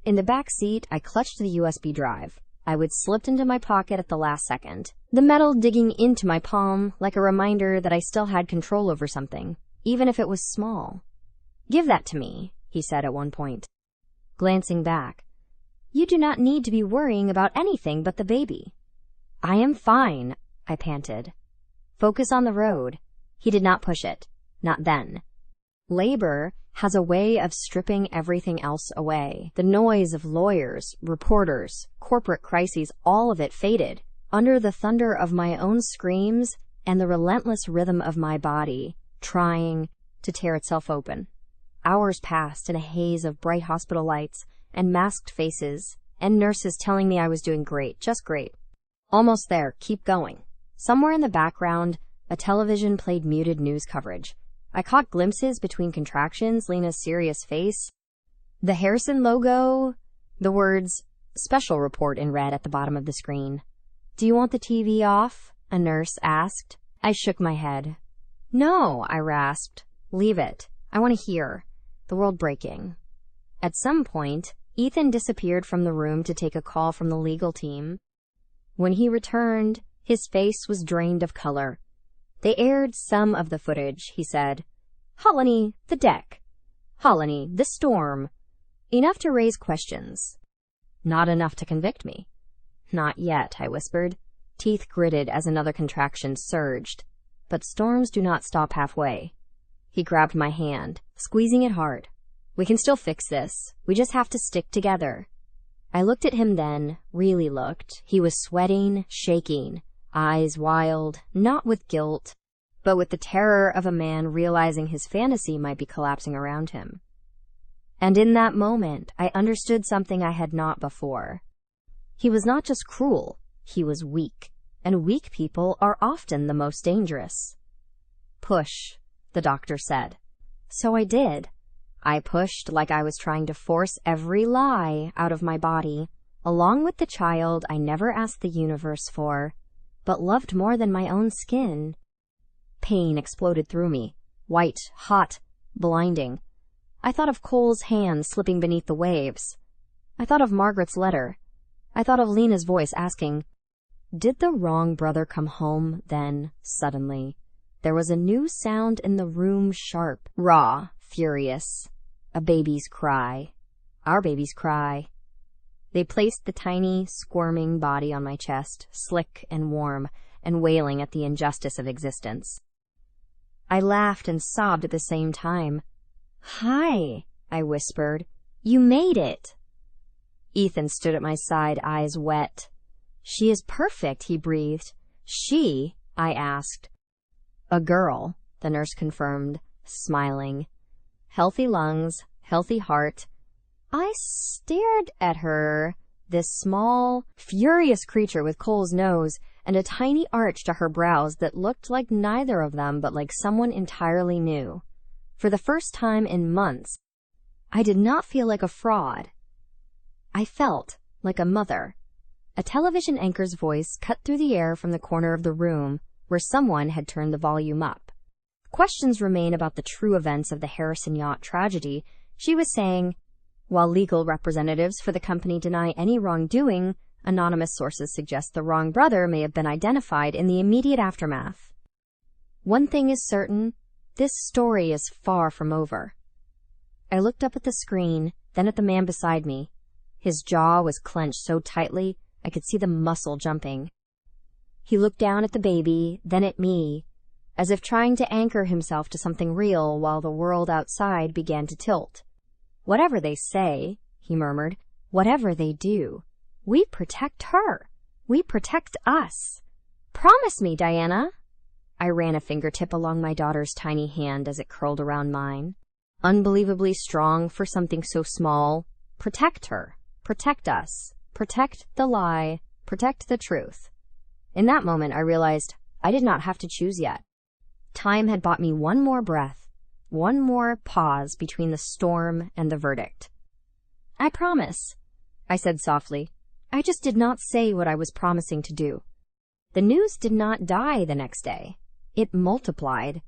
In the back seat, I clutched the USB drive. I would slipped into my pocket at the last second, the metal digging into my palm like a reminder that I still had control over something, even if it was small. "Give that to me," he said at one point. Glancing back, "You do not need to be worrying about anything but the baby." "I am fine," I panted. "Focus on the road." He did not push it. Not then. Labor has a way of stripping everything else away. The noise of lawyers, reporters, corporate crises, all of it faded under the thunder of my own screams and the relentless rhythm of my body trying to tear itself open. Hours passed in a haze of bright hospital lights and masked faces and nurses telling me I was doing great, just great. Almost there, keep going. Somewhere in the background, a television played muted news coverage. I caught glimpses between contractions, Lena's serious face, the Harrison logo, the words, "Special report" in red at the bottom of the screen. "Do you want the TV off?" a nurse asked. I shook my head. "No," I rasped. "Leave it. I want to hear. The world breaking." At some point, Ethan disappeared from the room to take a call from the legal team. When he returned, his face was drained of color. "They aired some of the footage," he said. "Holony, the deck. Holony, the storm." Enough to raise questions. Not enough to convict me. "Not yet," I whispered. Teeth gritted as another contraction surged. But storms do not stop halfway. He grabbed my hand, squeezing it hard. "We can still fix this. We just have to stick together." I looked at him then, really looked. He was sweating, shaking, eyes wild, not with guilt, but with the terror of a man realizing his fantasy might be collapsing around him. And in that moment, I understood something I had not before. He was not just cruel, he was weak, and weak people are often the most dangerous. "Push," the doctor said. So I did. I pushed like I was trying to force every lie out of my body, along with the child I never asked the universe for, but loved more than my own skin. Pain exploded through me, white, hot, blinding. I thought of Cole's hand slipping beneath the waves. I thought of Margaret's letter. I thought of Lena's voice asking, "Did the wrong brother come home?" Then, suddenly, there was a new sound in the room, sharp, raw, furious. A baby's cry. Our baby's cry. They placed the tiny, squirming body on my chest, slick and warm, and wailing at the injustice of existence. I laughed and sobbed at the same time. "Hi," I whispered. "You made it." Ethan stood at my side, eyes wet. "She is perfect," he breathed. "She?" I asked. "A girl," the nurse confirmed, smiling. "Healthy lungs, healthy heart." I stared at her, this small, furious creature with Cole's nose and a tiny arch to her brows that looked like neither of them but like someone entirely new. For the first time in months, I did not feel like a fraud. I felt like a mother. A television anchor's voice cut through the air from the corner of the room where someone had turned the volume up. Questions remain about the true events of the Harrison yacht tragedy. She was saying, while legal representatives for the company deny any wrongdoing, anonymous sources suggest the wrong brother may have been identified in the immediate aftermath. One thing is certain, this story is far from over. I looked up at the screen, then at the man beside me. His jaw was clenched so tightly I could see the muscle jumping. He looked down at the baby, then at me, as if trying to anchor himself to something real while the world outside began to tilt. "Whatever they say," he murmured, "whatever they do, we protect her. We protect us. Promise me, Diana." I ran a fingertip along my daughter's tiny hand as it curled around mine. Unbelievably strong for something so small. Protect her. Protect us. Protect the lie. Protect the truth. In that moment, I realized I did not have to choose yet. Time had bought me one more breath. One more pause between the storm and the verdict. "I promise," I said softly. I just did not say what I was promising to do. The news did not die the next day. It multiplied.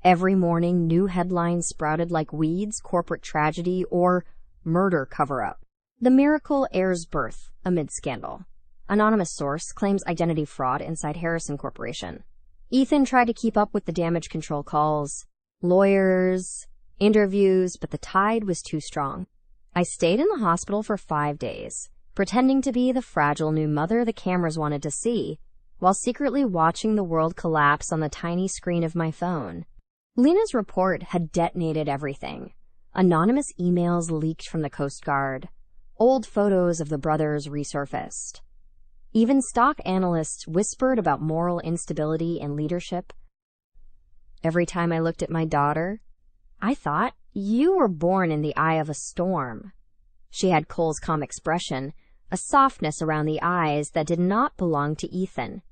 Every morning, new headlines sprouted like weeds: corporate tragedy or murder cover-up. The miracle heirs birth amid scandal. Anonymous source claims identity fraud inside Harrison Corporation. Ethan tried to keep up with the damage control calls. Lawyers, interviews, but the tide was too strong. I stayed in the hospital for 5 days, pretending to be the fragile new mother the cameras wanted to see, while secretly watching the world collapse on the tiny screen of my phone. Lena's report had detonated everything. Anonymous emails leaked from the Coast Guard. Old photos of the brothers resurfaced. Even stock analysts whispered about moral instability and leadership. Every time I looked at my daughter, I thought, "You were born in the eye of a storm." She had Cole's calm expression, a softness around the eyes that did not belong to Ethan.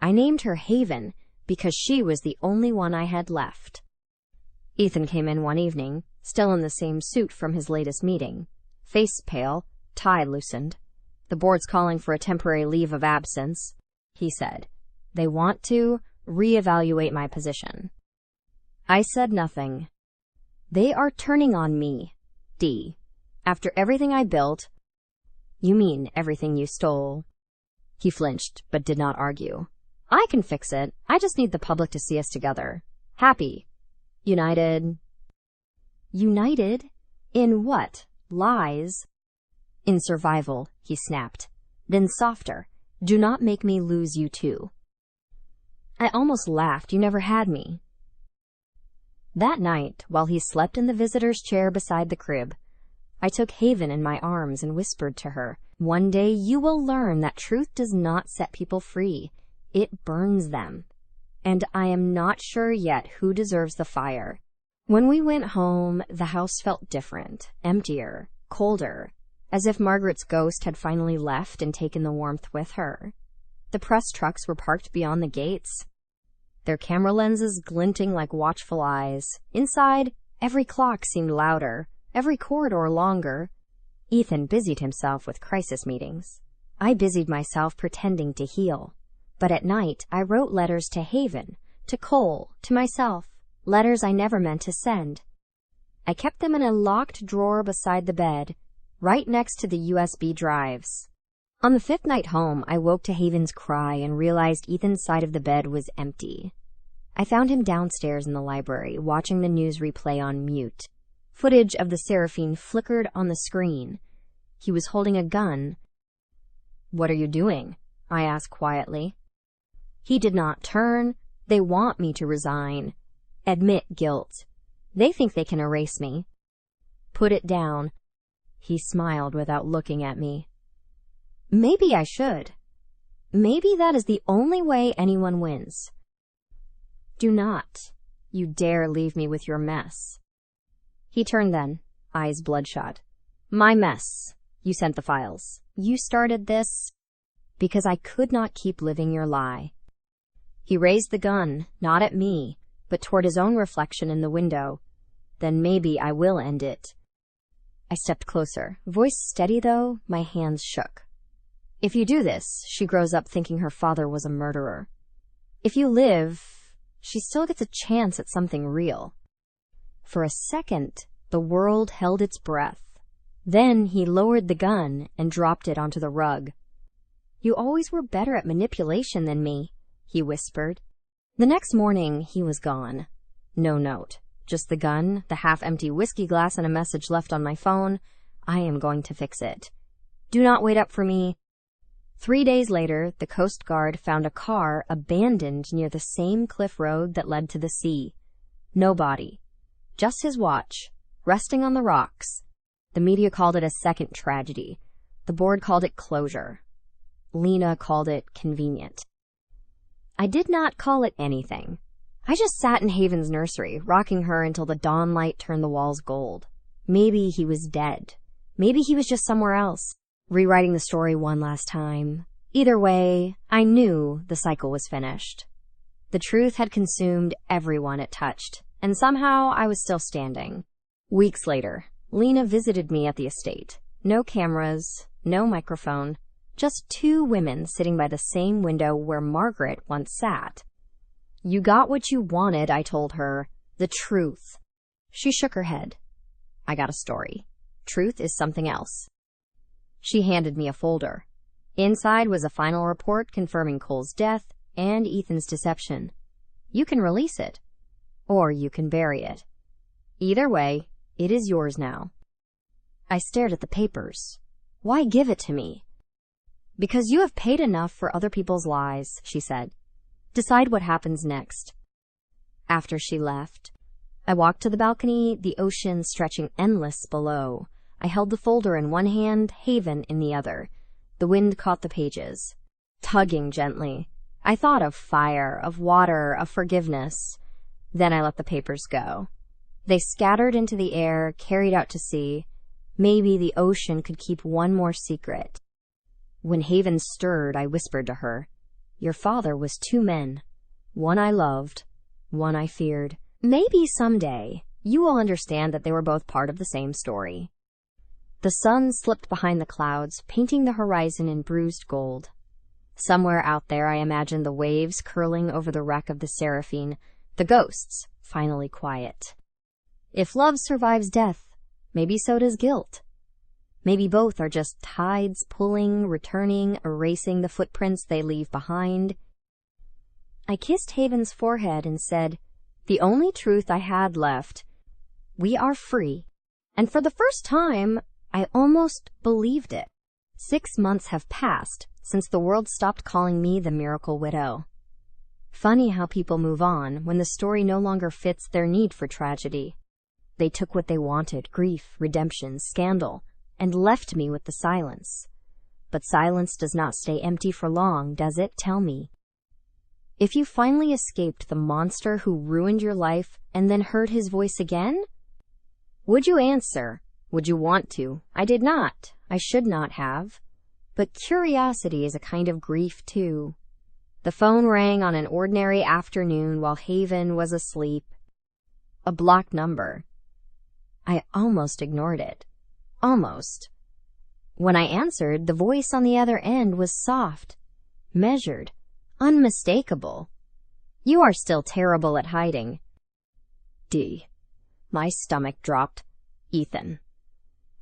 I named her Haven because she was the only one I had left. Ethan came in one evening, still in the same suit from his latest meeting, face pale, tie loosened. "The board's calling for a temporary leave of absence," he said. "They want to reevaluate my position." I said nothing. "They are turning on me, Dee. After everything I built." "You mean everything you stole?" He flinched, but did not argue. "I can fix it. I just need the public to see us together. Happy. United." "United? In what? Lies?" "In survival," he snapped. Then softer. "Do not make me lose you too." I almost laughed. "You never had me." That night, while he slept in the visitor's chair beside the crib, I took Haven in my arms and whispered to her, "One day you will learn that truth does not set people free. It burns them. And I am not sure yet who deserves the fire." When we went home, the house felt different, emptier, colder, as if Margaret's ghost had finally left and taken the warmth with her. The press trucks were parked beyond the gates, their camera lenses glinting like watchful eyes. Inside, every clock seemed louder, every corridor longer. Ethan busied himself with crisis meetings. I busied myself pretending to heal. But at night, I wrote letters to Haven, to Cole, to myself, letters I never meant to send. I kept them in a locked drawer beside the bed, right next to the USB drives. On the 5th night home, I woke to Haven's cry and realized Ethan's side of the bed was empty. I found him downstairs in the library, watching the news replay on mute. Footage of the Seraphine flickered on the screen. He was holding a gun. "What are you doing?" I asked quietly. He did not turn. "They want me to resign. Admit guilt. They think they can erase me." "Put it down." He smiled without looking at me. "Maybe I should. Maybe that is the only way anyone wins." "Do not. You dare leave me with your mess." He turned then, eyes bloodshot. "My mess. You sent the files. You started this." "Because I could not keep living your lie." He raised the gun, not at me, but toward his own reflection in the window. "Then maybe I will end it." I stepped closer. Voice steady though, my hands shook. "If you do this, she grows up thinking her father was a murderer. If you live, she still gets a chance at something real." For a second, the world held its breath. Then he lowered the gun and dropped it onto the rug. "You always were better at manipulation than me," he whispered. The next morning, he was gone. No note. Just the gun, the half-empty whiskey glass, and a message left on my phone. "I am going to fix it. Do not wait up for me." 3 days later, the Coast Guard found a car abandoned near the same cliff road that led to the sea. No body. Just his watch, resting on the rocks. The media called it a second tragedy. The board called it closure. Lena called it convenient. I did not call it anything. I just sat in Haven's nursery, rocking her until the dawn light turned the walls gold. Maybe he was dead. Maybe he was just somewhere else, rewriting the story one last time. Either way, I knew the cycle was finished. The truth had consumed everyone it touched, and somehow I was still standing. Weeks later, Lena visited me at the estate. No cameras, no microphone. Just 2 women sitting by the same window where Margaret once sat. "You got what you wanted," I told her. "The truth." She shook her head. "I got a story. Truth is something else." She handed me a folder. Inside was a final report confirming Cole's death and Ethan's deception. "You can release it, or you can bury it. Either way, it is yours now." I stared at the papers. "Why give it to me?" "Because you have paid enough for other people's lies," she said. "Decide what happens next." After she left, I walked to the balcony, the ocean stretching endless below. I held the folder in one hand, Haven in the other. The wind caught the pages, tugging gently. I thought of fire, of water, of forgiveness. Then I let the papers go. They scattered into the air, carried out to sea. Maybe the ocean could keep one more secret. When Haven stirred, I whispered to her, "Your father was 2 men. One I loved, one I feared. Maybe someday you will understand that they were both part of the same story." The sun slipped behind the clouds, painting the horizon in bruised gold. Somewhere out there I imagined the waves curling over the wreck of the Seraphine, the ghosts finally quiet. If love survives death, maybe so does guilt. Maybe both are just tides pulling, returning, erasing the footprints they leave behind. I kissed Haven's forehead and said, "The only truth I had left. We are free." And for the first time, I almost believed it. 6 months have passed since the world stopped calling me the miracle widow. Funny how people move on when the story no longer fits their need for tragedy. They took what they wanted, grief, redemption, scandal, and left me with the silence. But silence does not stay empty for long, does it? Tell me. If you finally escaped the monster who ruined your life and then heard his voice again, would you answer? Would you want to? I did not. I should not have. But curiosity is a kind of grief, too. The phone rang on an ordinary afternoon while Haven was asleep. A blocked number. I almost ignored it. Almost. When I answered, the voice on the other end was soft, measured, unmistakable. "You are still terrible at hiding." D. My stomach dropped. Ethan.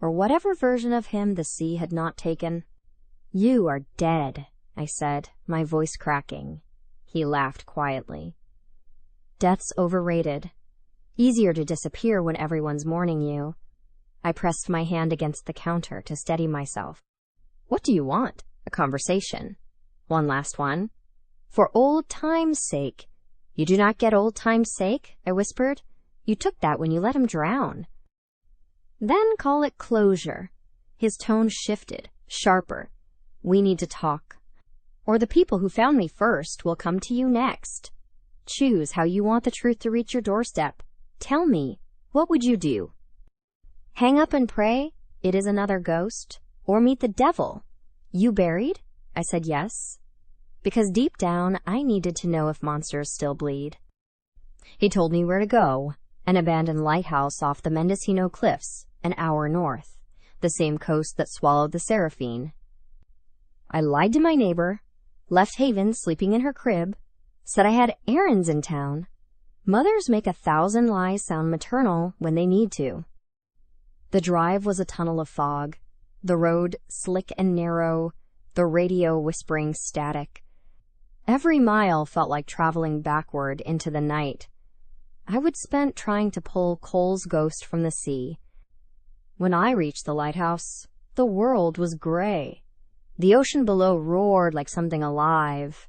Or whatever version of him the sea had not taken. "You are dead," I said, my voice cracking. He laughed quietly. "Death's overrated. Easier to disappear when everyone's mourning you." I pressed my hand against the counter to steady myself. "What do you want? A conversation?" "One last one." "For old time's sake." "You do not get old time's sake?" I whispered. "You took that when you let him drown." "Then call it closure." His tone shifted, sharper. "We need to talk. Or the people who found me first will come to you next. Choose how you want the truth to reach your doorstep. Tell me, what would you do? Hang up and pray, it is another ghost, or meet the devil? You buried?" I said yes, because deep down I needed to know if monsters still bleed. He told me where to go, an abandoned lighthouse off the Mendocino Cliffs, an hour north, the same coast that swallowed the Seraphine. I lied to my neighbor, left Haven sleeping in her crib, said I had errands in town. Mothers make 1,000 lies sound maternal when they need to. The drive was a tunnel of fog, the road slick and narrow, the radio whispering static. Every mile felt like traveling backward into the night. I would spend trying to pull Cole's ghost from the sea. When I reached the lighthouse, the world was gray. The ocean below roared like something alive.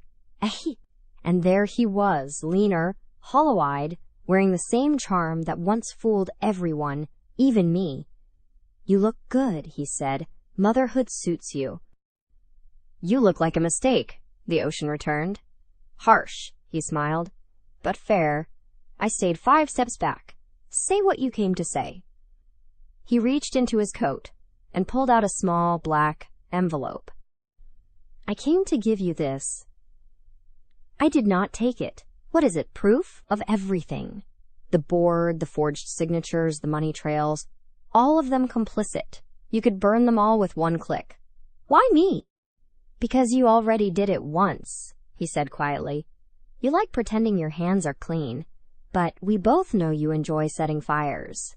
And there he was, leaner, hollow-eyed, wearing the same charm that once fooled everyone, even me. "You look good," he said. "Motherhood suits you." "You look like a mistake," the ocean returned. "Harsh," he smiled, "but fair." I stayed 5 steps back. "Say what you came to say." He reached into his coat and pulled out a small black envelope. "I came to give you this." I did not take it. What is it? Proof of everything. The board, the forged signatures, the money trails, all of them complicit. You could burn them all with one click. "Why me?" "Because you already did it once," he said quietly. "You like pretending your hands are clean, but we both know you enjoy setting fires."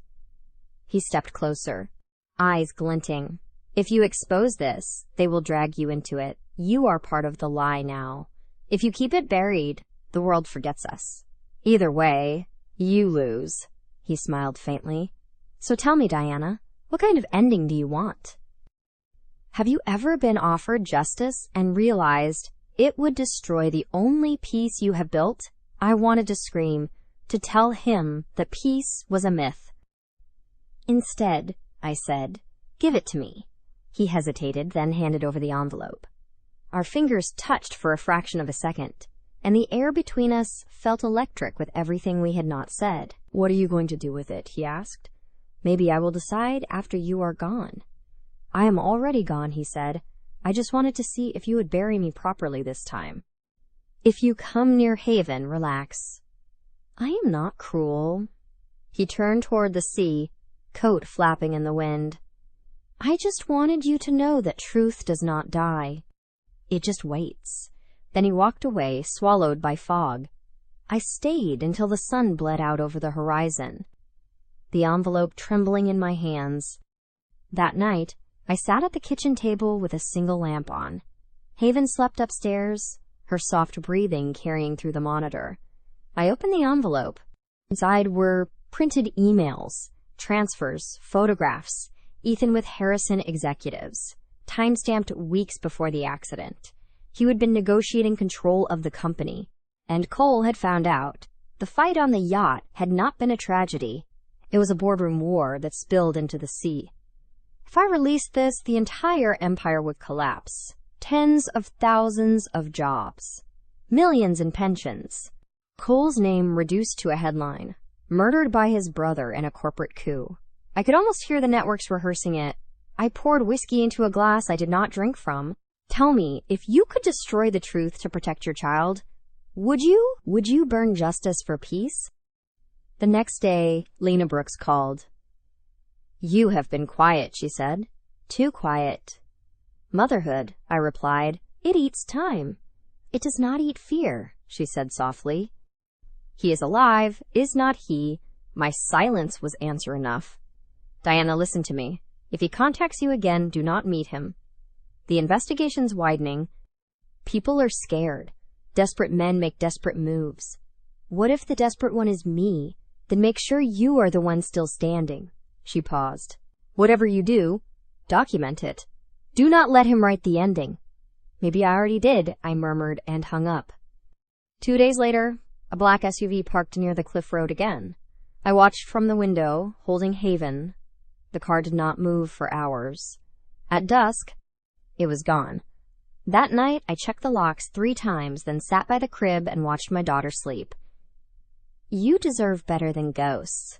He stepped closer, eyes glinting. "If you expose this, they will drag you into it. You are part of the lie now. If you keep it buried, the world forgets us. Either way, you lose." He smiled faintly. "So tell me, Diana, what kind of ending do you want?" Have you ever been offered justice and realized it would destroy the only peace you have built? I wanted to scream, to tell him that peace was a myth. "Instead," I said, "give it to me." He hesitated, then handed over the envelope. Our fingers touched for a fraction of a second, and the air between us felt electric with everything we had not said. "What are you going to do with it?" he asked. "Maybe I will decide after you are gone." "I am already gone," he said. "I just wanted to see if you would bury me properly this time. If you come near Haven, relax." "I am not cruel." He turned toward the sea, coat flapping in the wind. "I just wanted you to know that truth does not die. It just waits." Then he walked away, swallowed by fog. I stayed until the sun bled out over the horizon, the envelope trembling in my hands. That night, I sat at the kitchen table with a single lamp on. Haven slept upstairs, her soft breathing carrying through the monitor. I opened the envelope. Inside were printed emails, transfers, photographs, Ethan with Harrison executives, time-stamped weeks before the accident. He had been negotiating control of the company, and Cole had found out. The fight on the yacht had not been a tragedy. It was a boardroom war that spilled into the sea. If I released this, the entire empire would collapse. Tens of thousands of jobs. Millions in pensions. Cole's name reduced to a headline. Murdered by his brother in a corporate coup. I could almost hear the networks rehearsing it. I poured whiskey into a glass I did not drink from. "Tell me, if you could destroy the truth to protect your child, would you? Would you burn justice for peace?" The next day, Lena Brooks called. "You have been quiet," she said. "Too quiet. Motherhood, I replied. It eats time. It does not eat fear, she said softly. He is alive, is not he? My silence was answer enough. Diana, listen to me. If he contacts you again, do not meet him. The investigation's widening. People are scared. Desperate men make desperate moves. What if the desperate one is me? Then make sure you are the one still standing. She paused. Whatever you do, document it. Do not let him write the ending. Maybe I already did, I murmured and hung up. 2 days later, a black SUV parked near the cliff road again. I watched from the window, holding Haven. The car did not move for hours. At dusk, it was gone. That night, I checked the locks 3 times, then sat by the crib and watched my daughter sleep. You deserve better than ghosts,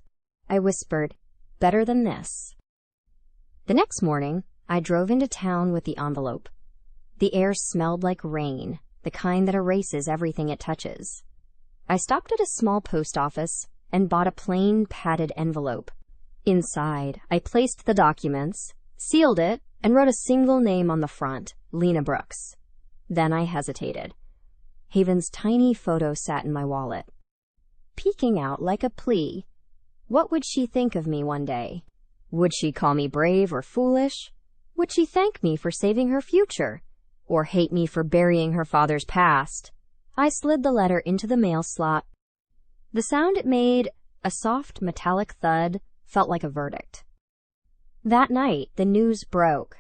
I whispered. Better than this. The next morning, I drove into town with the envelope. The air smelled like rain, the kind that erases everything it touches. I stopped at a small post office and bought a plain, padded envelope. Inside, I placed the documents, sealed it, and wrote a single name on the front, Lena Brooks. Then I hesitated. Haven's tiny photo sat in my wallet. Peeking out like a plea. What would she think of me one day? Would she call me brave or foolish? Would she thank me for saving her future? Or hate me for burying her father's past? I slid the letter into the mail slot. The sound it made, a soft metallic thud, felt like a verdict. That night, the news broke.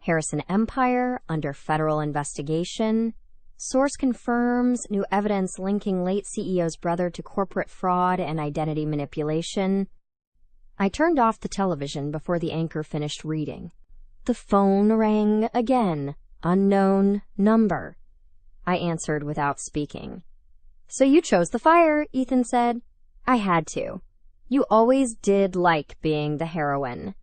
Harrison Empire under federal investigation. Source confirms new evidence linking late CEO's brother to corporate fraud and identity manipulation. I turned off the television before the anchor finished reading. The phone rang again. Unknown number. I answered without speaking. So you chose the fire, Ethan said. I had to. You always did like being the heroine.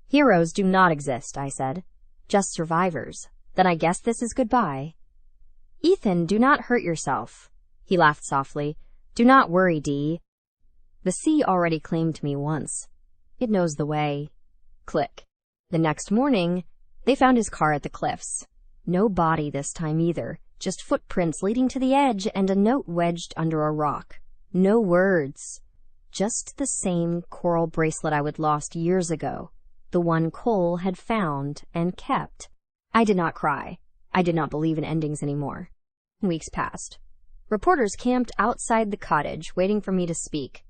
Heroes do not exist, I said. Just survivors. Then I guess this is goodbye. Ethan, do not hurt yourself. He laughed softly. Do not worry, Dee. The sea already claimed me once. It knows the way. Click. The next morning, they found his car at the cliffs. No body this time either, just footprints leading to the edge and a note wedged under a rock. No words. Just the same coral bracelet I would lost years ago. The one Cole had found and kept. I did not cry. I did not believe in endings anymore. Weeks passed. Reporters camped outside the cottage, waiting for me to speak.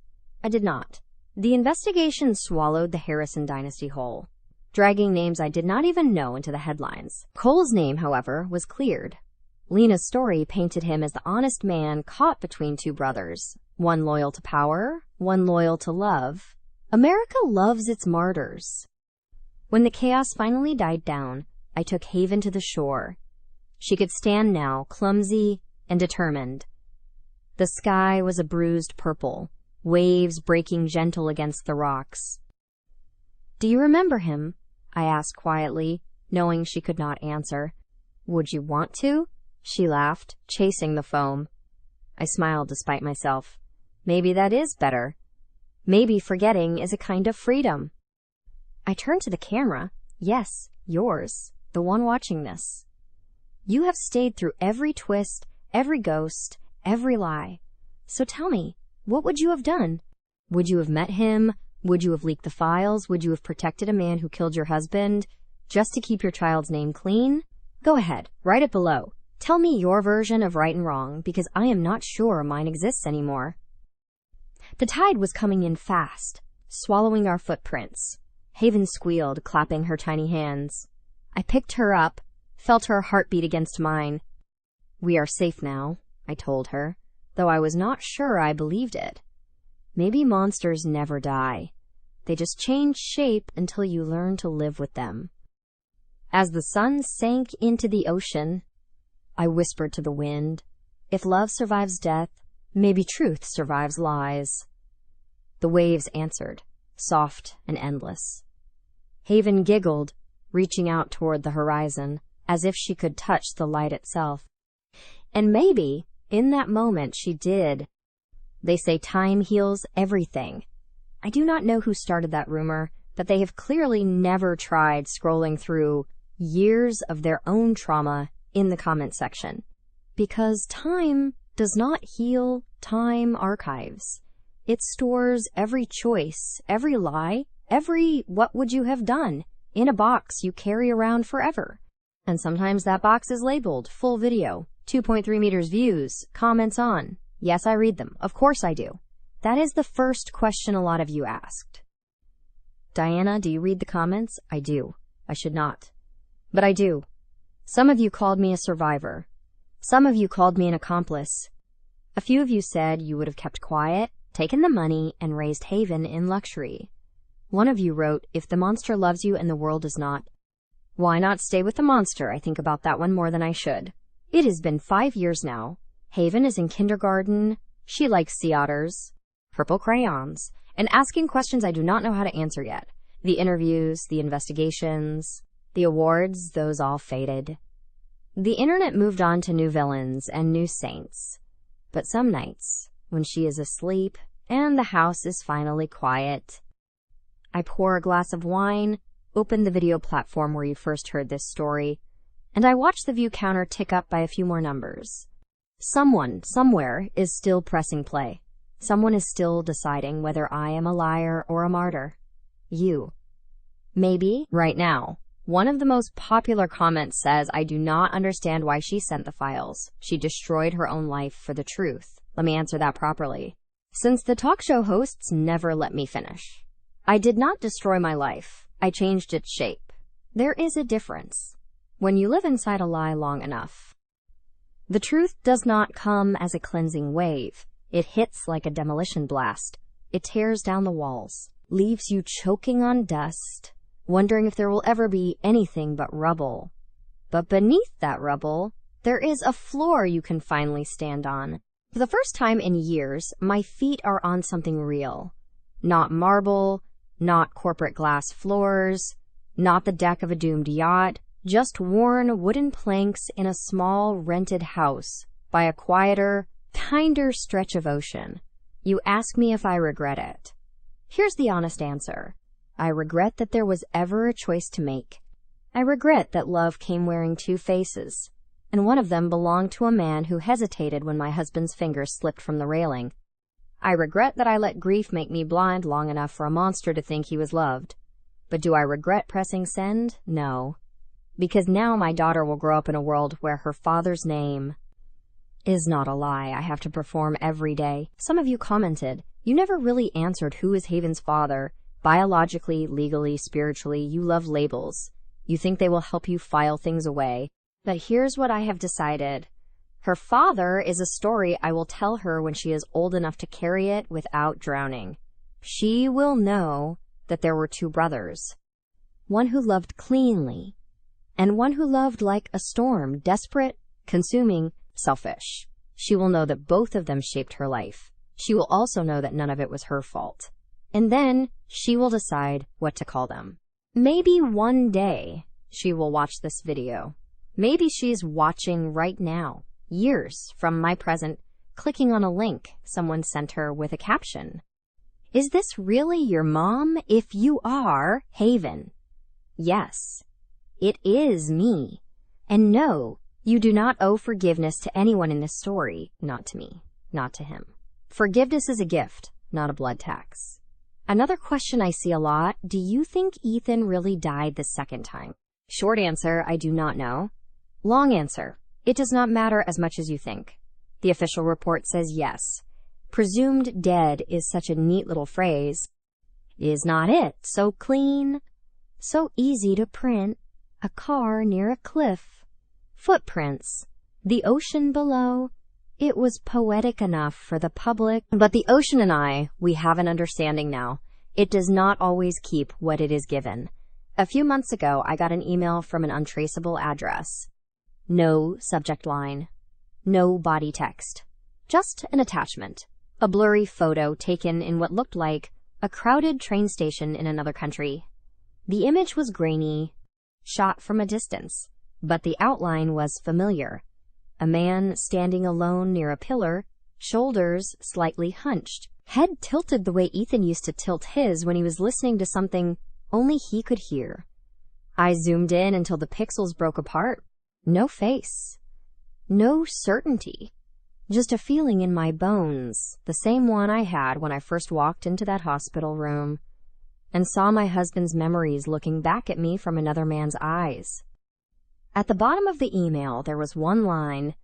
I did not. The investigation swallowed the Harrison dynasty whole, dragging names I did not even know into the headlines. Cole's name, however, was cleared. Lena's story painted him as the honest man caught between 2 brothers, one loyal to power, one loyal to love. America loves its martyrs. When the chaos finally died down, I took Haven to the shore. She could stand now, clumsy and determined. The sky was a bruised purple, waves breaking gentle against the rocks. Do you remember him? I asked quietly, knowing she could not answer. Would you want to? She laughed, chasing the foam. I smiled despite myself. Maybe that is better. Maybe forgetting is a kind of freedom. I turned to the camera. Yes, yours, the one watching this. You have stayed through every twist, every ghost, every lie. So tell me, what would you have done? Would you have met him? Would you have leaked the files? Would you have protected a man who killed your husband just to keep your child's name clean? Go ahead, write it below. Tell me your version of right and wrong, because I am not sure mine exists anymore. The tide was coming in fast, swallowing our footprints. Haven squealed, clapping her tiny hands. I picked her up, felt her heartbeat against mine. We are safe now, I told her, though I was not sure I believed it. Maybe monsters never die. They just change shape until you learn to live with them. As the sun sank into the ocean, I whispered to the wind, if love survives death, maybe truth survives lies. The waves answered, soft and endless. Haven giggled, reaching out toward the horizon, as if she could touch the light itself. And maybe, in that moment, she did. They say time heals everything. I do not know who started that rumor, but they have clearly never tried scrolling through years of their own trauma in the comment section. Because time does not heal, time archives. It stores every choice, every lie, every what would you have done in a box you carry around forever. And sometimes that box is labeled full video, 2.3 meters views, comments on. Yes, I read them. Of course I do. That is the first question a lot of you asked. Diana, do you read the comments? I do. I should not. But I do. Some of you called me a survivor. Some of you called me an accomplice. A few of you said you would have kept quiet, taken the money, and raised Haven in luxury. One of you wrote, if the monster loves you and the world does not, why not stay with the monster? I think about that one more than I should. It has been 5 years now. Haven is in kindergarten. She likes sea otters, purple crayons, and asking questions I do not know how to answer yet. The interviews, the investigations, the awards, those all faded. The internet moved on to new villains and new saints. But some nights, when she is asleep and the house is finally quiet, I pour a glass of wine, open the video platform where you first heard this story, and I watch the view counter tick up by a few more numbers. Someone, somewhere, is still pressing play. Someone is still deciding whether I am a liar or a martyr. You. Maybe, right now. One of the most popular comments says, I do not understand why she sent the files. She destroyed her own life for the truth. Let me answer that properly. Since the talk show hosts never let me finish. I did not destroy my life. I changed its shape. There is a difference. When you live inside a lie long enough, the truth does not come as a cleansing wave. It hits like a demolition blast. It tears down the walls, leaves you choking on dust, wondering if there will ever be anything but rubble. But beneath that rubble, there is a floor you can finally stand on. For the first time in years, my feet are on something real. Not marble, not corporate glass floors, not the deck of a doomed yacht, just worn wooden planks in a small rented house by a quieter, kinder stretch of ocean. You ask me if I regret it. Here's the honest answer. I regret that there was ever a choice to make. I regret that love came wearing two faces, and one of them belonged to a man who hesitated when my husband's fingers slipped from the railing. I regret that I let grief make me blind long enough for a monster to think he was loved. But do I regret pressing send? No. Because now my daughter will grow up in a world where her father's name is not a lie I have to perform every day. Some of you commented, you never really answered who is Haven's father. Biologically, legally, spiritually, you love labels. You think they will help you file things away. But here's what I have decided. Her father is a story I will tell her when she is old enough to carry it without drowning. She will know that there were two brothers. One who loved cleanly, and one who loved like a storm, desperate, consuming, selfish. She will know that both of them shaped her life. She will also know that none of it was her fault. And then she will decide what to call them. Maybe one day she will watch this video. Maybe she's watching right now, years from my present, clicking on a link someone sent her with a caption. Is this really your mom? If you are, Haven. Yes, it is me. And no, you do not owe forgiveness to anyone in this story, not to me, not to him. Forgiveness is a gift, not a blood tax. Another question I see a lot, do you think Ethan really died the second time? Short answer, I do not know. Long answer, it does not matter as much as you think. The official report says yes. Presumed dead is such a neat little phrase. Is not it so clean? So easy to print. A car near a cliff. Footprints. The ocean below. It was poetic enough for the public, but the ocean and I, we have an understanding now. It does not always keep what it is given. A few months ago, I got an email from an untraceable address. No subject line. No body text. Just an attachment. A blurry photo taken in what looked like a crowded train station in another country. The image was grainy, shot from a distance, but the outline was familiar. A man standing alone near a pillar, shoulders slightly hunched, head tilted the way Ethan used to tilt his when he was listening to something only he could hear. I zoomed in until the pixels broke apart. No face. No certainty. Just a feeling in my bones, the same one I had when I first walked into that hospital room and saw my husband's memories looking back at me from another man's eyes. At the bottom of the email, there was one line: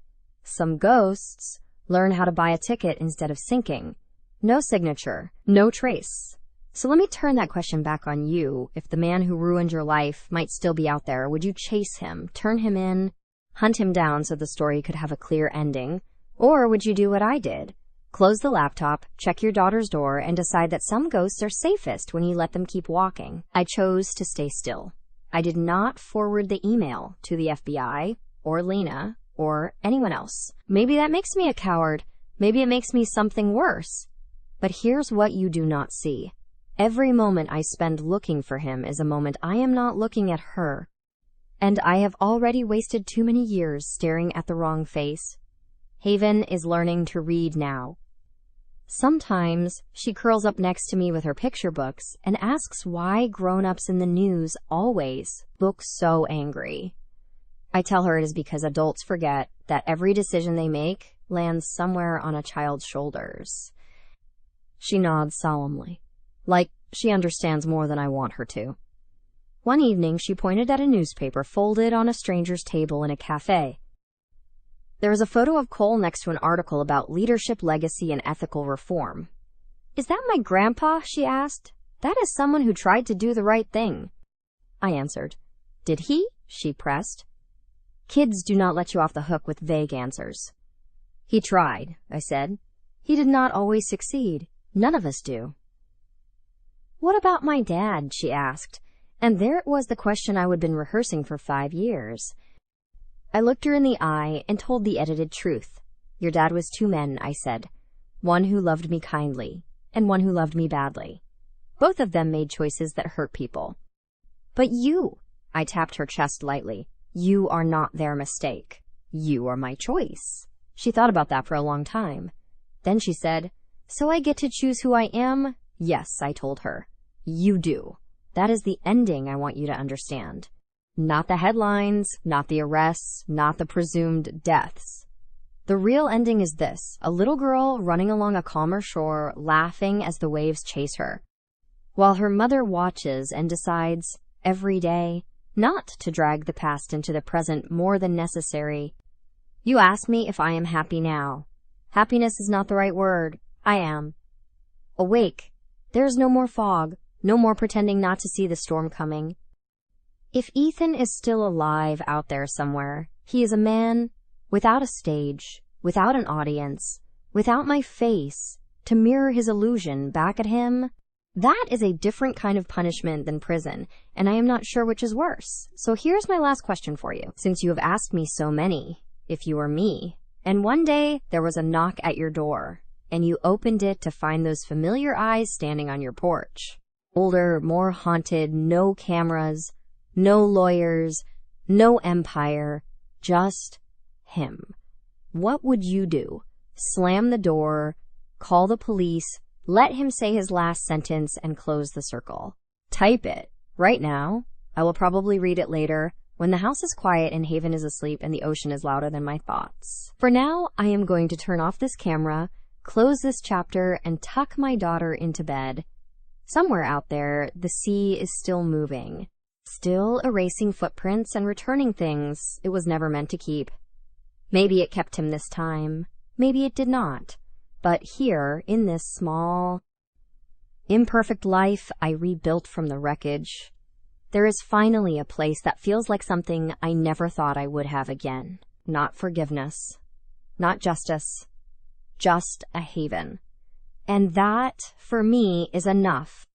"Some ghosts learn how to buy a ticket instead of sinking." No signature, no trace. So let me turn that question back on you. If the man who ruined your life might still be out there, would you chase him, turn him in, hunt him down so the story could have a clear ending? Or would you do what I did? Close the laptop, check your daughter's door, and decide that some ghosts are safest when you let them keep walking. I chose to stay still. I did not forward the email to the FBI or Lena or anyone else. Maybe that makes me a coward. Maybe it makes me something worse. But here's what you do not see. Every moment I spend looking for him is a moment I am not looking at her. And I have already wasted too many years staring at the wrong face. Haven is learning to read now. Sometimes she curls up next to me with her picture books and asks why grown-ups in the news always look so angry. I tell her it is because adults forget that every decision they make lands somewhere on a child's shoulders. She nods solemnly, like she understands more than I want her to. One evening, she pointed at a newspaper folded on a stranger's table in a cafe. There is a photo of Cole next to an article about leadership, legacy, and ethical reform. "Is that my grandpa?" she asked. "That is someone who tried to do the right thing." I answered. "Did he?" she pressed. Kids do not let you off the hook with vague answers. "He tried," I said. "He did not always succeed. None of us do." "What about my dad?" she asked. And there it was, the question I would been rehearsing for 5 years. I looked her in the eye and told the edited truth. "Your dad was 2 men," I said. "One who loved me kindly, and one who loved me badly. Both of them made choices that hurt people. But you," I tapped her chest lightly, "you are not their mistake. You are my choice." She thought about that for a long time. Then she said, "So I get to choose who I am?" "Yes," I told her. "You do. That is the ending I want you to understand. Not the headlines, not the arrests, not the presumed deaths. The real ending is this: a little girl running along a calmer shore, laughing as the waves chase her, while her mother watches and decides, every day, not to drag the past into the present more than necessary. You ask me if I am happy now. Happiness is not the right word. I am. Awake. There is no more fog, no more pretending not to see the storm coming. If Ethan is still alive out there somewhere, he is a man without a stage, without an audience, without my face to mirror his illusion back at him. That is a different kind of punishment than prison, and I am not sure which is worse. So here's my last question for you. Since you have asked me so many, if you were me, and one day there was a knock at your door, and you opened it to find those familiar eyes standing on your porch. Older, more haunted, no cameras, no lawyers, no empire, just him. What would you do? Slam the door, call the police, let him say his last sentence, and close the circle? Type it right now. I will probably read it later, when the house is quiet and Haven is asleep and the ocean is louder than my thoughts. For now, I am going to turn off this camera, close this chapter, and tuck my daughter into bed. Somewhere out there, the sea is still moving, still erasing footprints and returning things it was never meant to keep. Maybe it kept him this time, maybe it did not. But here, in this small, imperfect life I rebuilt from the wreckage, there is finally a place that feels like something I never thought I would have again. Not forgiveness, not justice, just a haven. And that, for me, is enough.